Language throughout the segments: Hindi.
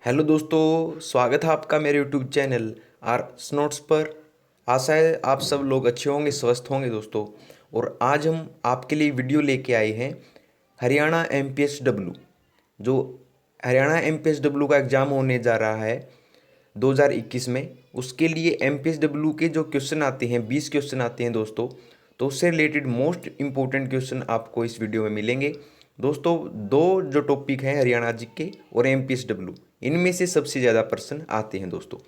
हेलो दोस्तों, स्वागत है आपका मेरे यूट्यूब चैनल आर्ट्स नोट्स पर। आशा है आप सब लोग अच्छे होंगे, स्वस्थ होंगे दोस्तों। और आज हम आपके लिए वीडियो लेके आए हैं हरियाणा एमपीएसडब्ल्यू। जो हरियाणा एमपीएसडब्ल्यू का एग्ज़ाम होने जा रहा है 2021 में, उसके लिए एमपीएसडब्ल्यू के जो क्वेश्चन आते हैं 20 क्वेश्चन आते हैं दोस्तों। तो उससे रिलेटेड मोस्ट इम्पोर्टेंट क्वेश्चन आपको इस वीडियो में मिलेंगे दोस्तों। दो जो टॉपिक हैं हरियाणा जीके और एमपीएसडब्ल्यू, इनमें से सबसे ज़्यादा प्रश्न आते हैं दोस्तों।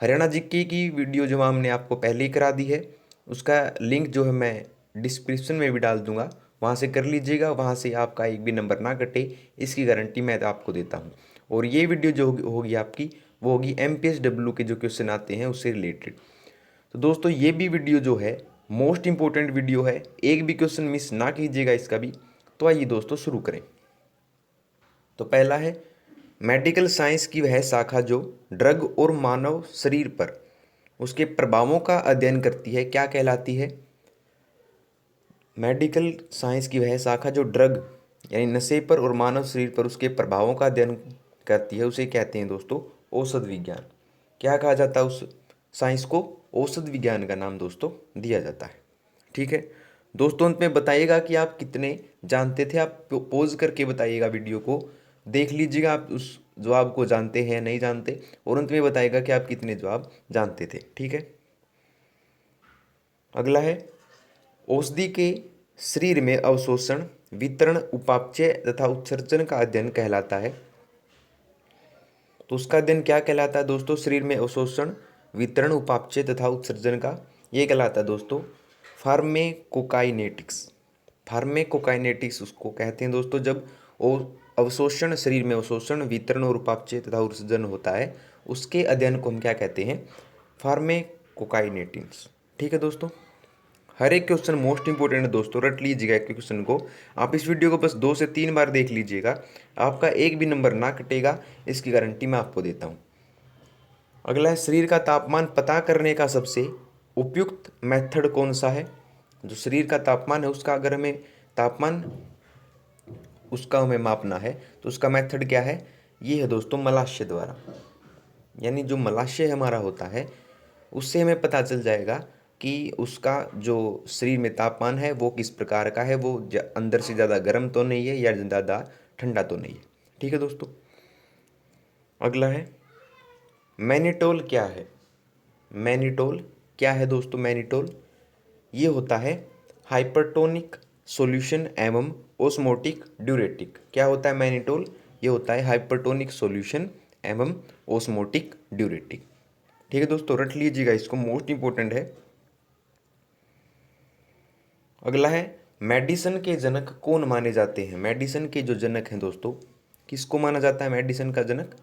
हरियाणा जीके की वीडियो जो हमने आपको पहले ही करा दी है, उसका लिंक जो है मैं डिस्क्रिप्शन में भी डाल दूंगा, वहाँ से कर लीजिएगा। वहाँ से आपका एक भी नंबर ना कटे, इसकी गारंटी मैं आपको देता हूँ। और ये वीडियो जो होगी आपकी, वो होगी एमपीएसडब्ल्यू के जो क्वेश्चन आते हैं उससे रिलेटेड। तो दोस्तों ये भी वीडियो जो है मोस्ट इंपॉर्टेंट वीडियो है, एक भी क्वेश्चन मिस ना कीजिएगा इसका भी। तो आइए दोस्तों शुरू करें। तो पहला है, मेडिकल साइंस की वह शाखा जो ड्रग और मानव शरीर पर उसके प्रभावों का अध्ययन करती है, क्या कहलाती है? मेडिकल साइंस की वह शाखा जो ड्रग यानी नशे पर और मानव शरीर पर उसके प्रभावों का अध्ययन करती है, उसे कहते हैं दोस्तों औषध विज्ञान। क्या कहा जाता है उस साइंस को? औषध विज्ञान का नाम दोस्तों दिया जाता है। ठीक है दोस्तों, अंत में बताइएगा कि आप कितने जानते थे। आप पॉज करके बताइएगा, वीडियो को देख लीजिएगा आप उस जवाब को जानते हैं या नहीं जानते, और अंत में बताइएगा कि आप कितने जवाब जानते थे। ठीक है, अगला है, औषधि के शरीर में अवशोषण, वितरण, उपापचय तथा उत्सर्जन का अध्ययन कहलाता है। तो उसका अध्ययन क्या कहलाता है दोस्तों? शरीर में अवशोषण, वितरण, उपापचय तथा उत्सर्जन का, ये कहलाता है दोस्तों फार्मेकोकाइनेटिक्स। फार्मेकोकाइनेटिक्स उसको कहते हैं दोस्तों जब अवशोषण, शरीर में अवशोषण, वितरण और उपापचय तथा उत्सर्जन होता है, उसके अध्ययन को हम क्या कहते हैं? फार्मेकोकाइनेटिक्स। ठीक है दोस्तों, हर एक क्वेश्चन मोस्ट इंपोर्टेंट है दोस्तों, रट लीजिएगा एक क्वेश्चन को। आप इस वीडियो को बस 2 से 3 बार देख लीजिएगा, आपका एक भी नंबर ना कटेगा, इसकी गारंटी मैं आपको देता हूँ। अगला है, शरीर का तापमान पता करने का सबसे उपयुक्त मेथड कौन सा है? जो शरीर का तापमान है उसका, अगर हमें तापमान उसका हमें मापना है तो उसका मेथड क्या है? ये है दोस्तों मलाशय द्वारा। यानी जो मलाशय हमारा होता है उससे हमें पता चल जाएगा कि उसका जो शरीर में तापमान है वो किस प्रकार का है, वो अंदर से ज़्यादा गर्म तो नहीं है या ज़्यादा ठंडा तो नहीं है। ठीक है दोस्तों, अगला है, मैनिटोल क्या है? मैनिटोल क्या है दोस्तों? मैनिटोल ये होता है हाइपरटोनिक सॉल्यूशन एवं ओस्मोटिक ड्यूरेटिक। क्या होता है मैनिटोल? ये होता है हाइपरटोनिक सॉल्यूशन एवं ओस्मोटिक ड्यूरेटिक। ठीक है दोस्तों, रट लीजिएगा इसको, मोस्ट इंपॉर्टेंट है। अगला है, मेडिसन के जनक कौन माने जाते हैं? मेडिसन के जो जनक हैं दोस्तों, किसको माना जाता है मेडिसन का जनक?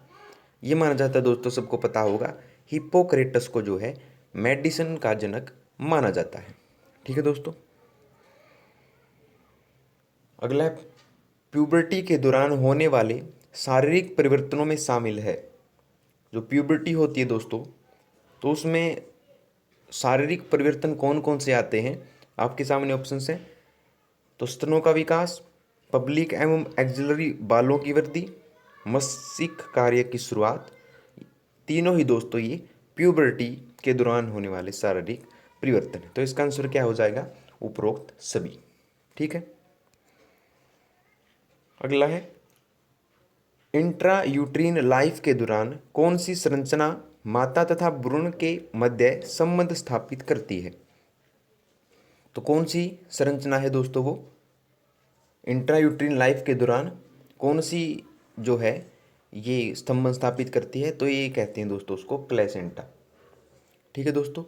ये माना जाता है दोस्तों, सबको पता होगा, हिप्पोक्रेटस को जो है मेडिसन का जनक माना जाता है। ठीक है दोस्तों, अगला है, प्यूबर्टी के दौरान होने वाले शारीरिक परिवर्तनों में शामिल है। जो प्यूबर्टी होती है दोस्तों, तो उसमें शारीरिक परिवर्तन कौन कौन से आते हैं? आपके सामने ऑप्शन हैं। तो स्तनों का विकास, पब्लिक एवं एक्सिलरी बालों की वृद्धि, मस्तिष्क कार्य की शुरुआत, तीनों ही दोस्तों ये प्यूबर्टी के दौरान होने वाले शारीरिक परिवर्तन है। तो इसका आंसर क्या हो जाएगा? उपरोक्त सभी। ठीक है, अगला है, इंट्रा यूट्रीन लाइफ के दौरान कौन सी संरचना माता तथा भ्रूण के मध्य संबंध स्थापित करती है? तो कौन सी संरचना है दोस्तों वो? इंट्रा यूट्रीन लाइफ के दौरान कौन सी जो है ये संबंध स्थापित करती है? तो ये कहते हैं दोस्तों उसको प्लेसेंटा। ठीक है दोस्तों,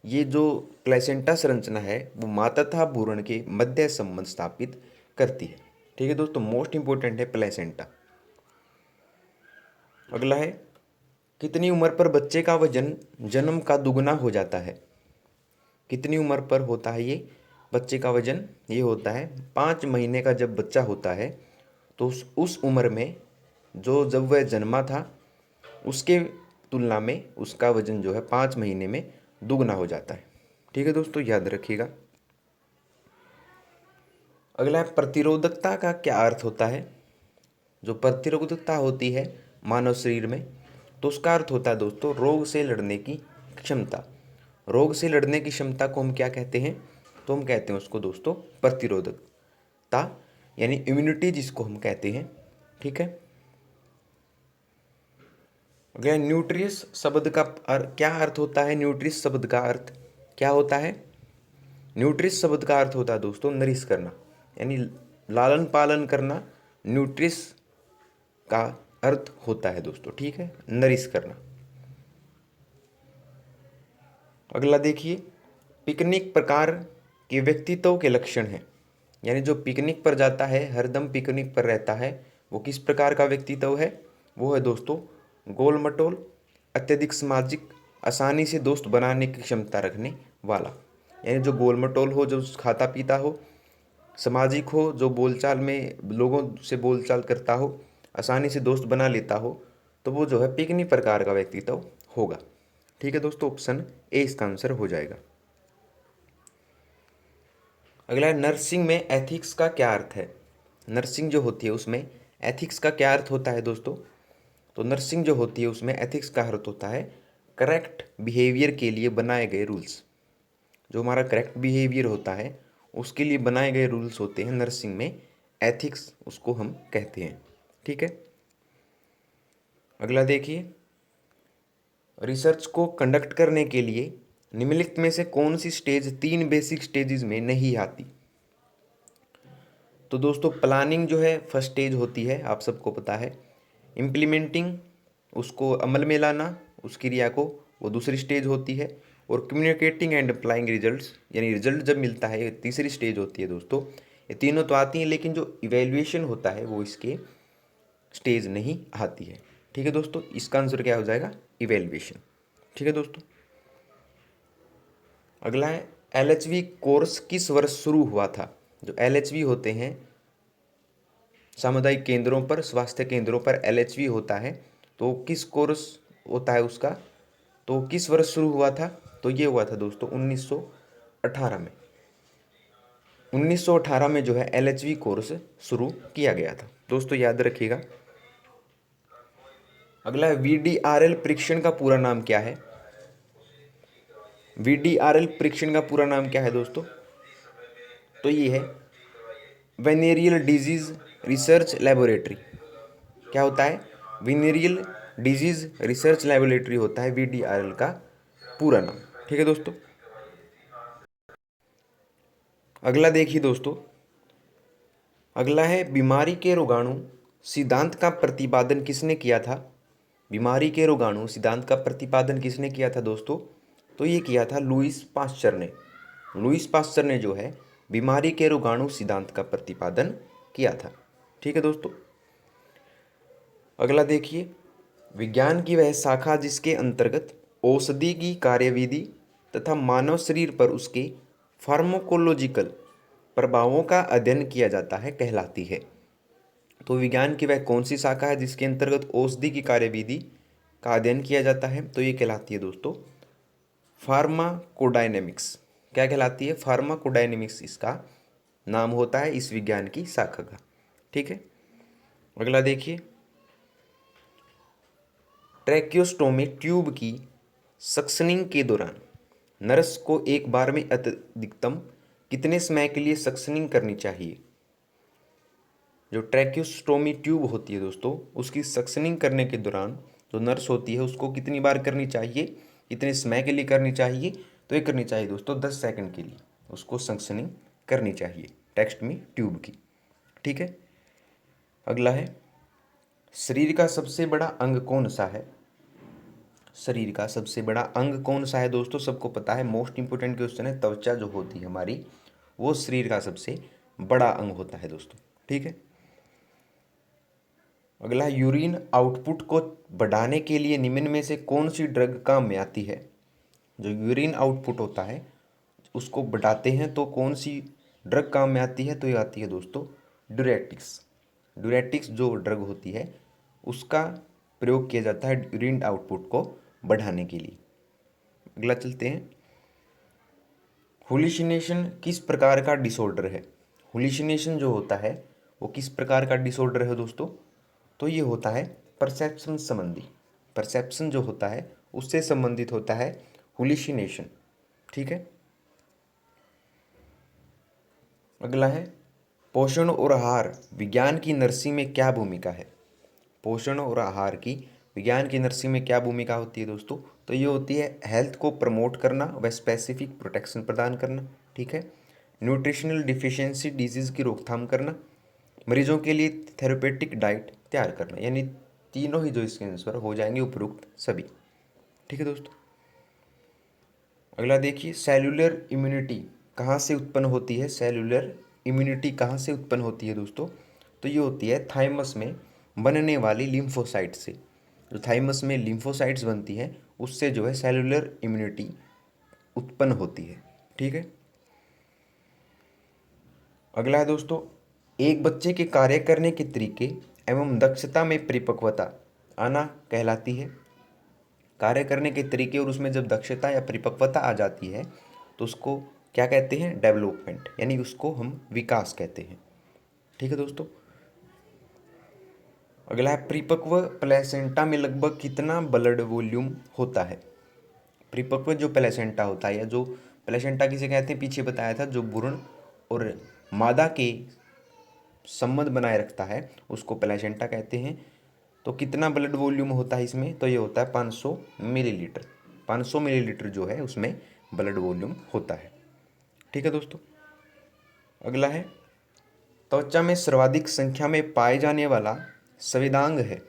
ये जो प्लेसेंटा संरचना है वो माता तथा भ्रूण के मध्य संबंध स्थापित करती है। ठीक है दोस्तों, मोस्ट इंपोर्टेंट है प्लेसेंटा। अगला है, कितनी उम्र पर बच्चे का वजन जन्म का दुगना हो जाता है? कितनी उम्र पर होता है ये बच्चे का वजन? ये होता है 5 महीने का जब बच्चा होता है, तो उस उम्र में जो जब वह जन्मा था उसके तुलना में उसका वजन जो है 5 महीने में दुगना हो जाता है। ठीक है दोस्तों, याद रखिएगा। अगला है, प्रतिरोधकता का क्या अर्थ होता है? जो प्रतिरोधकता होती है मानव शरीर में, तो उसका अर्थ होता है दोस्तों रोग से लड़ने की क्षमता। रोग से लड़ने की क्षमता को हम क्या कहते हैं? तो हम कहते हैं उसको दोस्तों प्रतिरोधकता, यानी इम्यूनिटी जिसको हम कहते हैं। ठीक है। अगला न्यूट्रियस शब्द का क्या अर्थ होता है? न्यूट्रिस शब्द का अर्थ क्या होता है? न्यूट्रिस शब्द का अर्थ होता है दोस्तों नरिश करना, यानी लालन पालन करना न्यूट्रिस का अर्थ होता है दोस्तों। ठीक है, नरिश करना। अगला देखिए, पिकनिक प्रकार के व्यक्तित्व के लक्षण हैं, यानी जो पिकनिक पर जाता है, हरदम पिकनिक पर रहता है, वो किस प्रकार का व्यक्तित्व है? वो है दोस्तों गोल मटोल, अत्यधिक सामाजिक, आसानी से दोस्त बनाने की क्षमता रखने वाला। यानी जो गोल मटोल हो, जो खाता पीता हो, सामाजिक हो, जो बोलचाल में लोगों से बोलचाल करता हो, आसानी से दोस्त बना लेता हो, तो वो जो है पिकनिक प्रकार का व्यक्तित्व होगा। ठीक है दोस्तों, ऑप्शन ए इसका आंसर हो जाएगा। अगला है नर्सिंग में एथिक्स का क्या अर्थ है? नर्सिंग जो होती है उसमें एथिक्स का क्या अर्थ होता है दोस्तों? तो नर्सिंग जो होती है उसमें एथिक्स का अर्थ होता है करेक्ट बिहेवियर के लिए बनाए गए रूल्स। जो हमारा करेक्ट बिहेवियर होता है उसके लिए बनाए गए रूल्स होते हैं नर्सिंग में, एथिक्स उसको हम कहते हैं। ठीक है। अगला देखिए, रिसर्च को कंडक्ट करने के लिए निम्नलिखित में से कौन सी स्टेज 3 बेसिक स्टेजेस में नहीं आती? तो दोस्तों प्लानिंग जो है फर्स्ट स्टेज होती है, आप सबको पता है। इम्प्लीमेंटिंग, उसको अमल में लाना उस क्रिया को, वो दूसरी स्टेज होती है। और कम्युनिकेटिंग एंड अप्लाइंग रिजल्ट्स, यानी रिजल्ट जब मिलता है, ये तीसरी स्टेज होती है दोस्तों। ये तीनों तो आती हैं, लेकिन जो इवेल्युएशन होता है वो इसके स्टेज नहीं आती है। ठीक है दोस्तों, इसका आंसर क्या हो जाएगा? इवेल्युएशन। ठीक है दोस्तों। अगला है एलएचवी कोर्स किस वर्ष शुरू हुआ था? जो एलएचवी होते हैं सामुदायिक केंद्रों पर, स्वास्थ्य केंद्रों पर एलएचवी होता है, तो किस कोर्स होता है उसका, तो किस वर्ष शुरू हुआ था? तो ये हुआ था दोस्तों 1918 में। 1918 में जो है एलएचवी कोर्स शुरू किया गया था दोस्तों, याद रखिएगा। अगला है वीडीआरएल परीक्षण का पूरा नाम क्या है? वीडीआरएल परीक्षण का पूरा नाम क्या है दोस्तों? तो ये है वेनेरियल डिजीज रिसर्च लेबोरेटरी। क्या होता है? वेनेरियल डिजीज रिसर्च लेबोरेटरी होता है वीडीआरएल का पूरा नाम। ठीक है दोस्तों। अगला देखिए दोस्तों, अगला है बीमारी के रोगाणु सिद्धांत का प्रतिपादन किसने किया था? बीमारी के रोगाणु सिद्धांत का प्रतिपादन किसने किया था दोस्तों? तो ये किया था लुईस पाश्चर ने। लुईस पाश्चर ने जो है बीमारी के रोगाणु सिद्धांत का प्रतिपादन किया था। ठीक है दोस्तों। अगला देखिए, विज्ञान की वह शाखा जिसके अंतर्गत औषधि की कार्यविधि तथा मानव शरीर पर उसके फार्माकोलॉजिकल प्रभावों का अध्ययन किया जाता है कहलाती है। तो विज्ञान की वह कौन सी शाखा है जिसके अंतर्गत औषधि की कार्यविधि का अध्ययन किया जाता है? तो ये कहलाती है दोस्तों फार्माकोडायनेमिक्स। क्या कहलाती है? फार्माकोडायनेमिक्स इसका नाम होता है इस विज्ञान की शाखा का। ठीक है। अगला देखिए, ट्रैकियोस्टोमी ट्यूब की सक्शनिंग के दौरान नर्स को एक बार में अधिकतम कितने समय के लिए सक्शनिंग करनी चाहिए? जो ट्रैकियोस्टोमी ट्यूब होती है दोस्तों, उसकी सक्शनिंग करने के दौरान जो नर्स होती है उसको कितनी बार करनी चाहिए, कितने समय के लिए करनी चाहिए? तो ये करनी चाहिए दोस्तों 10 सेकंड के लिए उसको सक्शनिंग करनी चाहिए टेक्स्ट में ट्यूब की। ठीक है। अगला है शरीर का सबसे बड़ा अंग कौन सा है? शरीर का सबसे बड़ा अंग कौन सा है दोस्तों? सबको पता है, मोस्ट इंपोर्टेंट क्वेश्चन है। त्वचा जो होती है हमारी, वो शरीर का सबसे बड़ा अंग होता है दोस्तों। ठीक है। अगला यूरिन आउटपुट को बढ़ाने के लिए निम्न में से कौन सी ड्रग काम में आती है? जो यूरिन आउटपुट होता है उसको बढ़ाते हैं तो कौन सी ड्रग काम में आती है? तो ये आती है दोस्तों ड्यूरेटिक्स। ड्यूरेटिक्स जो ड्रग होती है उसका प्रयोग किया जाता है यूरिन आउटपुट को बढ़ाने के लिए। अगला चलते हैं, हुलिसिनेशन किस प्रकार का डिसऑर्डर है? हुलिसिनेशन जो होता है वो किस प्रकार का डिसऑर्डर है दोस्तों? तो ये होता है परसेप्शन संबंधी, परसेप्शन जो होता है उससे संबंधित होता है हुलिसिनेशन। ठीक है। अगला है पोषण और आहार विज्ञान की नर्सिंग में क्या भूमिका है। पोषण और आहार की विज्ञान की नर्सिंग में क्या भूमिका होती है दोस्तों, तो ये होती है हेल्थ को प्रमोट करना व स्पेसिफिक प्रोटेक्शन प्रदान करना। ठीक है। न्यूट्रिशनल डिफिशियंसी डिजीज़ की रोकथाम करना, मरीजों के लिए थेरेपेटिक डाइट तैयार करना, यानी तीनों ही जो इसके आंसर हो जाएंगे उपरोक्त सभी। ठीक है दोस्तों। अगला देखिए सेल्यूलर इम्यूनिटी कहाँ से उत्पन्न होती है। सेल्यूलर इम्यूनिटी कहाँ से उत्पन्न होती है दोस्तों, तो ये होती है थाइमस में बनने वाली लिम्फोसाइट से। जो थाइमस में लिम्फोसाइट्स बनती हैं उससे जो है सेल्यूलर इम्यूनिटी उत्पन्न होती है। ठीक है। अगला है दोस्तों एक बच्चे के कार्य करने के तरीके एवं दक्षता में परिपक्वता आना कहलाती है। कार्य करने के तरीके और उसमें जब दक्षता या परिपक्वता आ जाती है तो उसको क्या कहते हैं, डेवलपमेंट, यानी उसको हम विकास कहते हैं। ठीक है दोस्तों। अगला है परिपक्व प्लेसेंटा में लगभग कितना ब्लड वॉल्यूम होता है। परिपक्व जो प्लेसेंटा होता है या जो प्लेसेंटा किसे कहते हैं पीछे बताया था, जो भ्रूण और मादा के संबंध बनाए रखता है उसको प्लेसेंटा कहते हैं। तो कितना ब्लड वॉल्यूम होता है इसमें, तो ये होता है 500 मिलीलीटर। 500 मिलीलीटर जो है उसमें ब्लड वॉल्यूम होता है। ठीक है दोस्तों। अगला है त्वचा में सर्वाधिक संख्या में पाए जाने वाला संवेदांग है।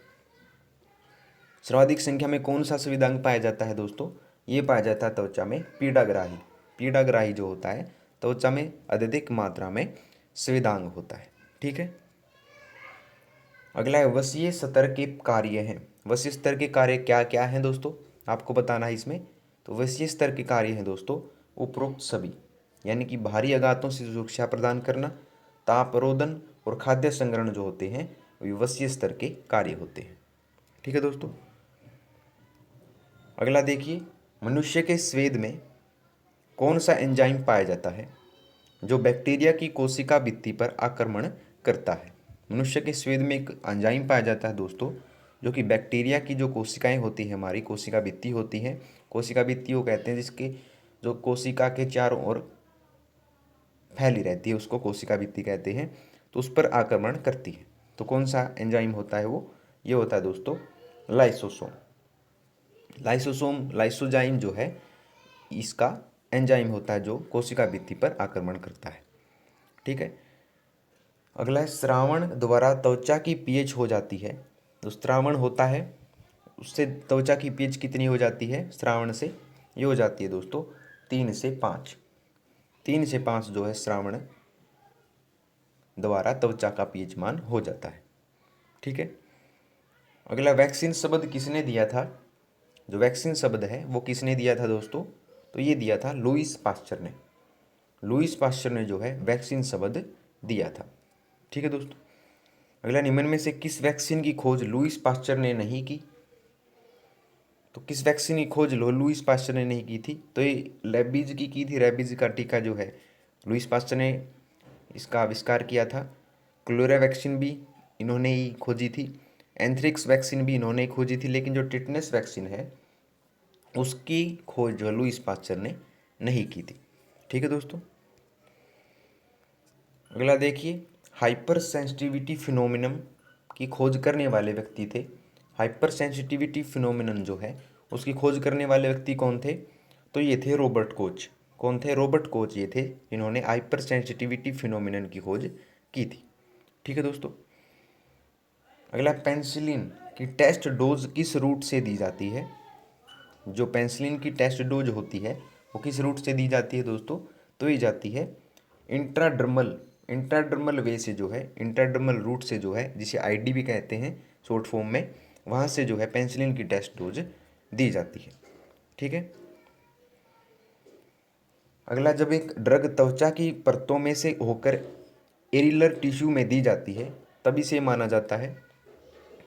सर्वाधिक संख्या में कौन सा संवेदांग पाया जाता है दोस्तों, ये पाया जाता है त्वचा में पीड़ाग्राही। पीड़ाग्राही जो होता है त्वचा में अत्यधिक मात्रा में संवेदांग होता है। ठीक है। अगला है वसीय स्तर के कार्य हैं। वसीय स्तर के कार्य क्या क्या हैं दोस्तों, आपको बताना है इसमें। तो वसीय स्तर के कार्य हैं दोस्तों उपरोक्त सभी, यानी कि बाहरी आघातों से सुरक्षा प्रदान करना, ताप रोधन और खाद्य संग्रहण जो होते हैं वे वसीय स्तर के कार्य होते हैं। ठीक है दोस्तों। अगला देखिए मनुष्य के स्वेद में कौन सा एंजाइम पाया जाता है जो बैक्टीरिया की कोशिका भित्ति पर आक्रमण करता है। मनुष्य के स्वेद में एक एंजाइम पाया जाता है दोस्तों जो कि बैक्टीरिया की जो कोशिकाएं होती हैं, हमारी कोशिका भित्ति होती हैं, कोशिका भित्ति वो कहते हैं जिसके जो कोशिका के चारों ओर फैली रहती है उसको कोशिका भित्ति कहते हैं, तो उस पर आक्रमण करती है। तो कौन सा एंजाइम होता है वो, ये होता है दोस्तों लाइसोसोम। लाइसोजाइम जो है इसका एंजाइम होता है जो कोशिका भित्ति पर आक्रमण करता है। ठीक है। अगला है श्रावण द्वारा त्वचा की पीएच हो जाती है। तो श्रावण होता है उससे त्वचा की पीएच कितनी हो जाती है, श्रावण से ये हो जाती है दोस्तों 3 से 5। 3 से 5 जो है श्रावण द्वारा त्वचा का पीएच मान हो जाता है। ठीक है। अगला वैक्सीन शब्द किसने दिया था। जो वैक्सीन शब्द है वो किसने दिया था दोस्तों, तो ये दिया था लुईस पास्चर ने। लुईस पास्चर ने जो है वैक्सीन शब्द दिया था। ठीक है दोस्तों। अगला निम्न में से किस वैक्सीन की खोज लुईस पास्चर ने नहीं की। तो किस वैक्सीन की खोज लुईस पास्चर ने नहीं की थी, तो ये रेबीज की थी। रेबीज का टीका जो है लुईस पास्चर ने इसका आविष्कार किया था। क्लोरा वैक्सीन भी इन्होंने ही खोजी थी। एंथ्रिक्स वैक्सीन भी इन्होंने ही खोजी थी। लेकिन जो टिटनेस वैक्सीन है उसकी खोज जो लुईस पास्चर ने नहीं की थी। ठीक है दोस्तों। अगला देखिए हाइपर सेंसिटिविटी फिनोमिनन की खोज करने वाले व्यक्ति थे। हाइपर सेंसिटिविटी फिनोमिनन जो है उसकी खोज करने वाले व्यक्ति कौन थे, तो ये थे रॉबर्ट कोच। कौन थे, रॉबर्ट कोच ये थे जिन्होंने हाइपर सेंसिटिविटी फिनोमिनन की खोज की थी। ठीक है दोस्तों। अगला पेंसिलिन की टेस्ट डोज किस रूट से दी जाती है। जो पेंसिलिन की टेस्ट डोज होती है वो किस रूट से दी जाती है दोस्तों, तो ये जाती है इंट्राडर्मल वे से, जो है इंट्राडर्मल रूट से, जो है जिसे आईडी भी कहते हैं शॉर्ट फॉर्म में, वहाँ से जो है पेंसिलिन की टेस्ट डोज दी जाती है। ठीक है। अगला जब एक ड्रग त्वचा की परतों में से होकर एरिलर टिश्यू में दी जाती है तभी से माना जाता है,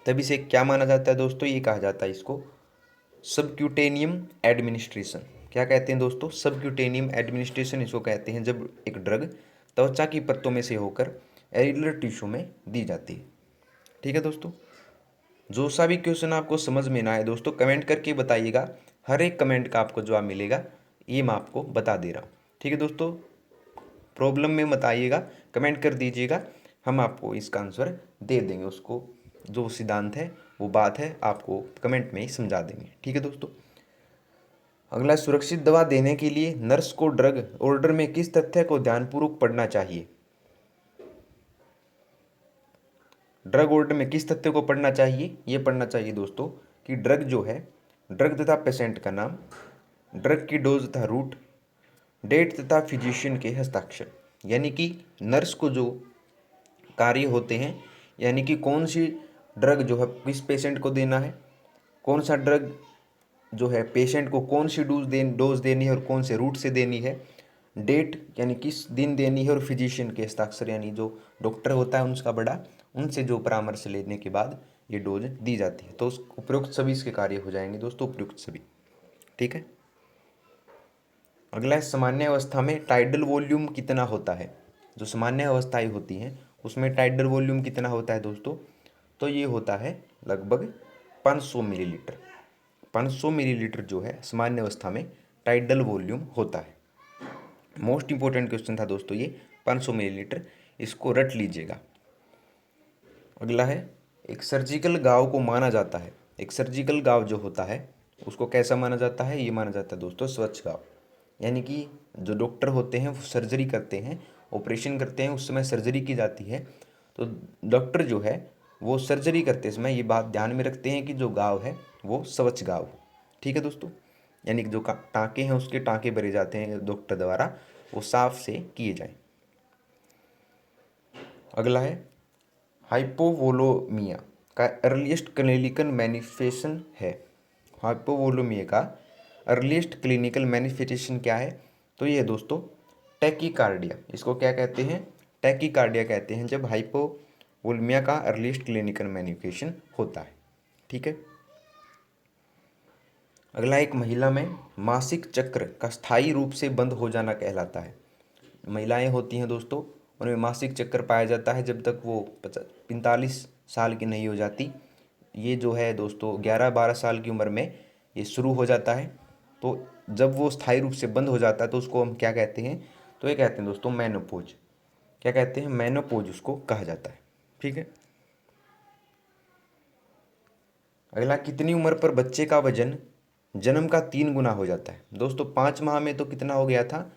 तभी से क्या माना जाता है दोस्तों, ये कहा जाता है इसको सबक्यूटेनियम एडमिनिस्ट्रेशन। क्या कहते हैं दोस्तों, सबक्यूटेनियम एडमिनिस्ट्रेशन इसको कहते हैं जब एक ड्रग त्वचा की परतों में से होकर एरिलर टिश्यू में दी जाती है। ठीक है दोस्तों। जो सा भी क्वेश्चन आपको समझ में ना आए दोस्तों, कमेंट करके बताइएगा। हर एक कमेंट का आपको जवाब मिलेगा, ये मैं आपको बता दे रहा हूँ। ठीक है दोस्तों, प्रॉब्लम में मत आइएगा, कमेंट कर दीजिएगा, हम आपको इसका आंसर दे देंगे। उसको जो सिद्धांत है, वो बात है, आपको कमेंट में ही समझा देंगे। ठीक है दोस्तों। अगला, सुरक्षित दवा देने के लिए नर्स को ड्रग ऑर्डर में किस तथ्य को ध्यानपूर्वक पढ़ना चाहिए? ड्रग ऑर्डर में किस तथ्य को पढ़ना चाहिए? ये पढ़ना चाहिए दोस्तों कि ड्रग जो है, ड्रग तथा पेशेंट का नाम, ड्रग की डोज तथा रूट, डेट तथा फिजिशियन के हस्ताक्षर। यानी कि नर्स को जो कार्य होते हैं, यानी कि कौन सी ड्रग जो है किस पेशेंट को देना है, कौन सा ड्रग जो है पेशेंट को कौन सी डोज देनी है और कौन से रूट से देनी है, डेट यानी किस दिन देनी है, और फिजिशियन के हस्ताक्षर यानी जो डॉक्टर होता है उसका बड़ा, उनसे जो परामर्श लेने के बाद ये डोज दी जाती है। तो उस उपयुक्त सभी इसके कार्य हो जाएंगे दोस्तों, उपयुक्त सभी। ठीक है। अगला है, सामान्य अवस्था में टाइडल वॉल्यूम कितना होता है? जो सामान्य अवस्थाएं होती हैं उसमें टाइडल वॉल्यूम कितना होता है दोस्तों? तो ये होता है लगभग 500 मिलीलीटर। 500 मिलीलीटर जो है सामान्य अवस्था में टाइडल वॉल्यूम होता है। मोस्ट इंपॉर्टेंट क्वेश्चन था दोस्तों ये, 500 मिलीलीटर, इसको रट लीजिएगा। अगला है, एक सर्जिकल घाव को माना जाता है, एक सर्जिकल घाव जो होता है उसको कैसा माना जाता है? ये माना जाता है दोस्तों स्वच्छ घाव। यानी कि जो डॉक्टर होते हैं वो सर्जरी करते हैं, ऑपरेशन करते हैं, उस समय सर्जरी की जाती है। तो डॉक्टर जो है वो सर्जरी करते समय ये बात ध्यान में रखते हैं कि जो घाव है वो स्वच्छ घाव हो। ठीक है दोस्तों, यानी कि जो टाँके हैं उसके टाँके भरे जाते हैं डॉक्टर द्वारा, वो साफ से किए जाएं। अगला है, हाइपोवोलोमिया का अर्लीस्ट क्लिनिकल मैनिफेस्टेशन है। हाइपोवोलोमिया का अर्लीस्ट क्लिनिकल मैनिफेस्टेशन क्या है? तो ये है दोस्तों टैकीकार्डिया। इसको क्या कहते हैं? टैकीकार्डिया कहते हैं जब हाइपोवोलेमिया का अर्लीस्ट क्लिनिकल मैनिफेस्टेशन होता है। ठीक है। अगला, एक महिला में मासिक चक्र का स्थायी रूप से बंद हो जाना कहलाता है। महिलाएं होती हैं दोस्तों, उनमें मासिक चक्कर पाया जाता है जब तक वो 45 साल की नहीं हो जाती। ये जो है दोस्तों 11-12 साल की उम्र में ये शुरू हो जाता है। तो जब वो स्थायी रूप से बंद हो जाता है तो उसको हम क्या कहते हैं? तो ये कहते हैं दोस्तों मेनोपॉज। क्या कहते हैं? मेनोपॉज उसको कहा जाता है। ठीक है। अगला, कितनी उम्र पर बच्चे का वजन जन्म का 3 गुना हो जाता है? दोस्तों 5 माह में तो कितना हो गया था?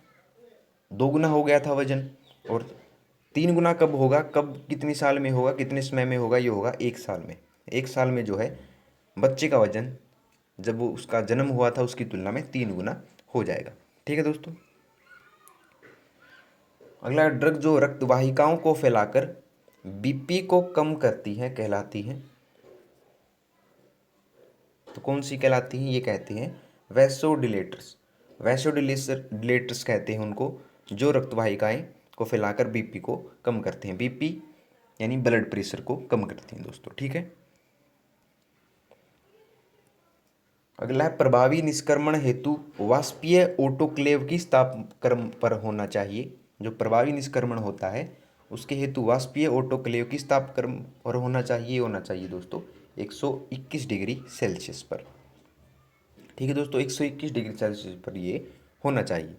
2 गुना हो गया था वजन। और 3 गुना कब होगा? कब, कितनी साल में होगा, कितने समय में होगा? ये होगा 1 साल में। 1 साल में जो है बच्चे का वजन जब वो उसका जन्म हुआ था उसकी तुलना में 3 गुना हो जाएगा। ठीक है दोस्तों। अगला, ड्रग जो रक्त वाहिकाओं को फैलाकर बीपी को कम करती है कहलाती है। तो कौन सी कहलाती हैं? ये कहते हैं वैसोडिलेटर्स। वैसोडिलेटर्स कहते हैं उनको, जो रक्त वाहिकाएं को फैलाकर बीपी को कम करते हैं। बीपी यानी ब्लड प्रेशर को कम करती हैं दोस्तों। ठीक है। अगला है, प्रभावी निष्क्रमण हेतु वाष्पीय ऑटोक्लेव किस तापक्रम पर होना चाहिए? जो प्रभावी निष्क्रमण होता है उसके हेतु वाष्पीय ऑटोक्लेव किस तापक्रम पर होना चाहिए? होना चाहिए दोस्तों 121 डिग्री सेल्सियस पर। ठीक है दोस्तों, 121 डिग्री सेल्सियस पर ये होना चाहिए।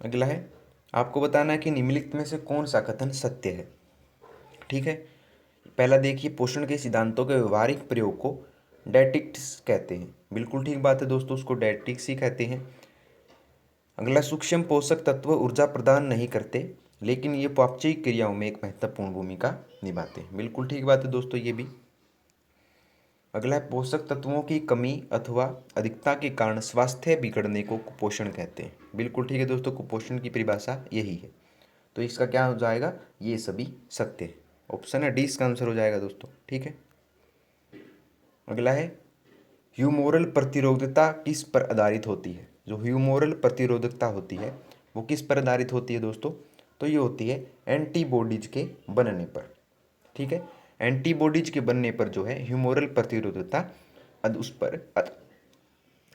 अगला है, आपको बताना है कि निम्नलिखित में से कौन सा कथन सत्य है। ठीक है। पहला देखिए, पोषण के सिद्धांतों के व्यवहारिक प्रयोग को डायटिक्स कहते हैं। बिल्कुल ठीक बात है दोस्तों, उसको डायटिक्स ही कहते हैं। अगला, सूक्ष्म पोषक तत्व ऊर्जा प्रदान नहीं करते लेकिन ये पापचयिक क्रियाओं में एक महत्वपूर्ण भूमिका निभाते हैं। बिल्कुल ठीक बात है दोस्तों ये भी। अगला है, पोषक तत्वों की कमी अथवा अधिकता के कारण स्वास्थ्य बिगड़ने को कुपोषण कहते हैं। बिल्कुल ठीक है दोस्तों, कुपोषण की परिभाषा यही है। तो इसका क्या हो जाएगा? ये सभी सत्य है। ऑप्शन है डी इसका आंसर हो जाएगा दोस्तों। ठीक है। अगला है, ह्यूमोरल प्रतिरोधकता किस पर आधारित होती है? जो ह्यूमोरल प्रतिरोधकता होती है वो किस पर आधारित होती है दोस्तों? तो ये होती है एंटीबॉडीज के बनने पर। ठीक है। एंटीबॉडीज के बनने पर जो है ह्यूमोरल प्रतिरोधकता उस पर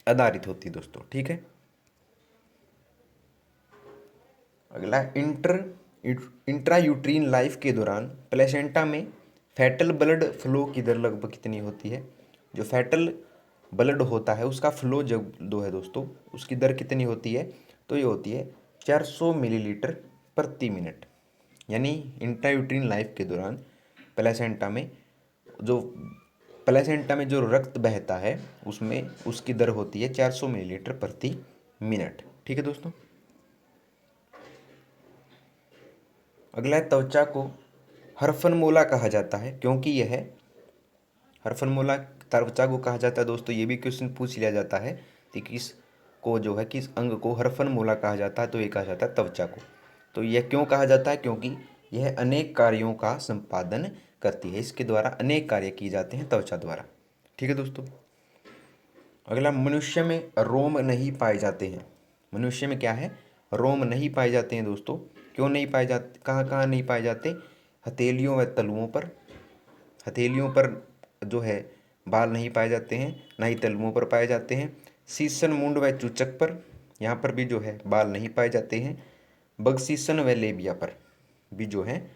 आधारित होती है दोस्तों। ठीक है। अगला, इंट्रायूट्रीन लाइफ के दौरान प्लेसेंटा में फैटल ब्लड फ्लो की दर लगभग कितनी होती है? जो फैटल ब्लड होता है उसका फ्लो जो है दोस्तों, उसकी दर कितनी होती है? तो ये होती है 400 मिलीलीटर प्रति मिनट। यानी इंट्रायूट्रीन लाइफ के दौरान प्लेसेंटा में जो जो रक्त बहता है उसमें उसकी दर होती है 400 मिलीलीटर प्रति मिनट। ठीक है दोस्तों। अगला है, त्वचा को हरफनमोला कहा जाता है क्योंकि यह हरफनमोला त्वचा को कहा जाता है दोस्तों, ये भी क्वेश्चन पूछ लिया जाता है कि किस अंग को हरफनमोला कहा जाता है? तो ये कहा जाता है त्वचा को। तो यह क्यों कहा जाता है? क्योंकि यह अनेक कार्यों का संपादन करती है, इसके द्वारा अनेक कार्य किए जाते हैं त्वचा द्वारा। ठीक है दोस्तों। अगला, मनुष्य में रोम नहीं पाए जाते हैं। मनुष्य में क्या है? रोम नहीं पाए जाते हैं दोस्तों। क्यों नहीं पाए जाते? कहाँ कहाँ नहीं पाए जाते? हथेलियों व तलुओं पर। हथेलियों पर जो है बाल नहीं पाए जाते हैं, ना ही तलुओं पर पाए जाते हैं। शीशन, मुंड व चूचक पर, यहाँ पर भी जो है बाल नहीं पाए जाते हैं। बगसीसन व लेबिया पर भी जो है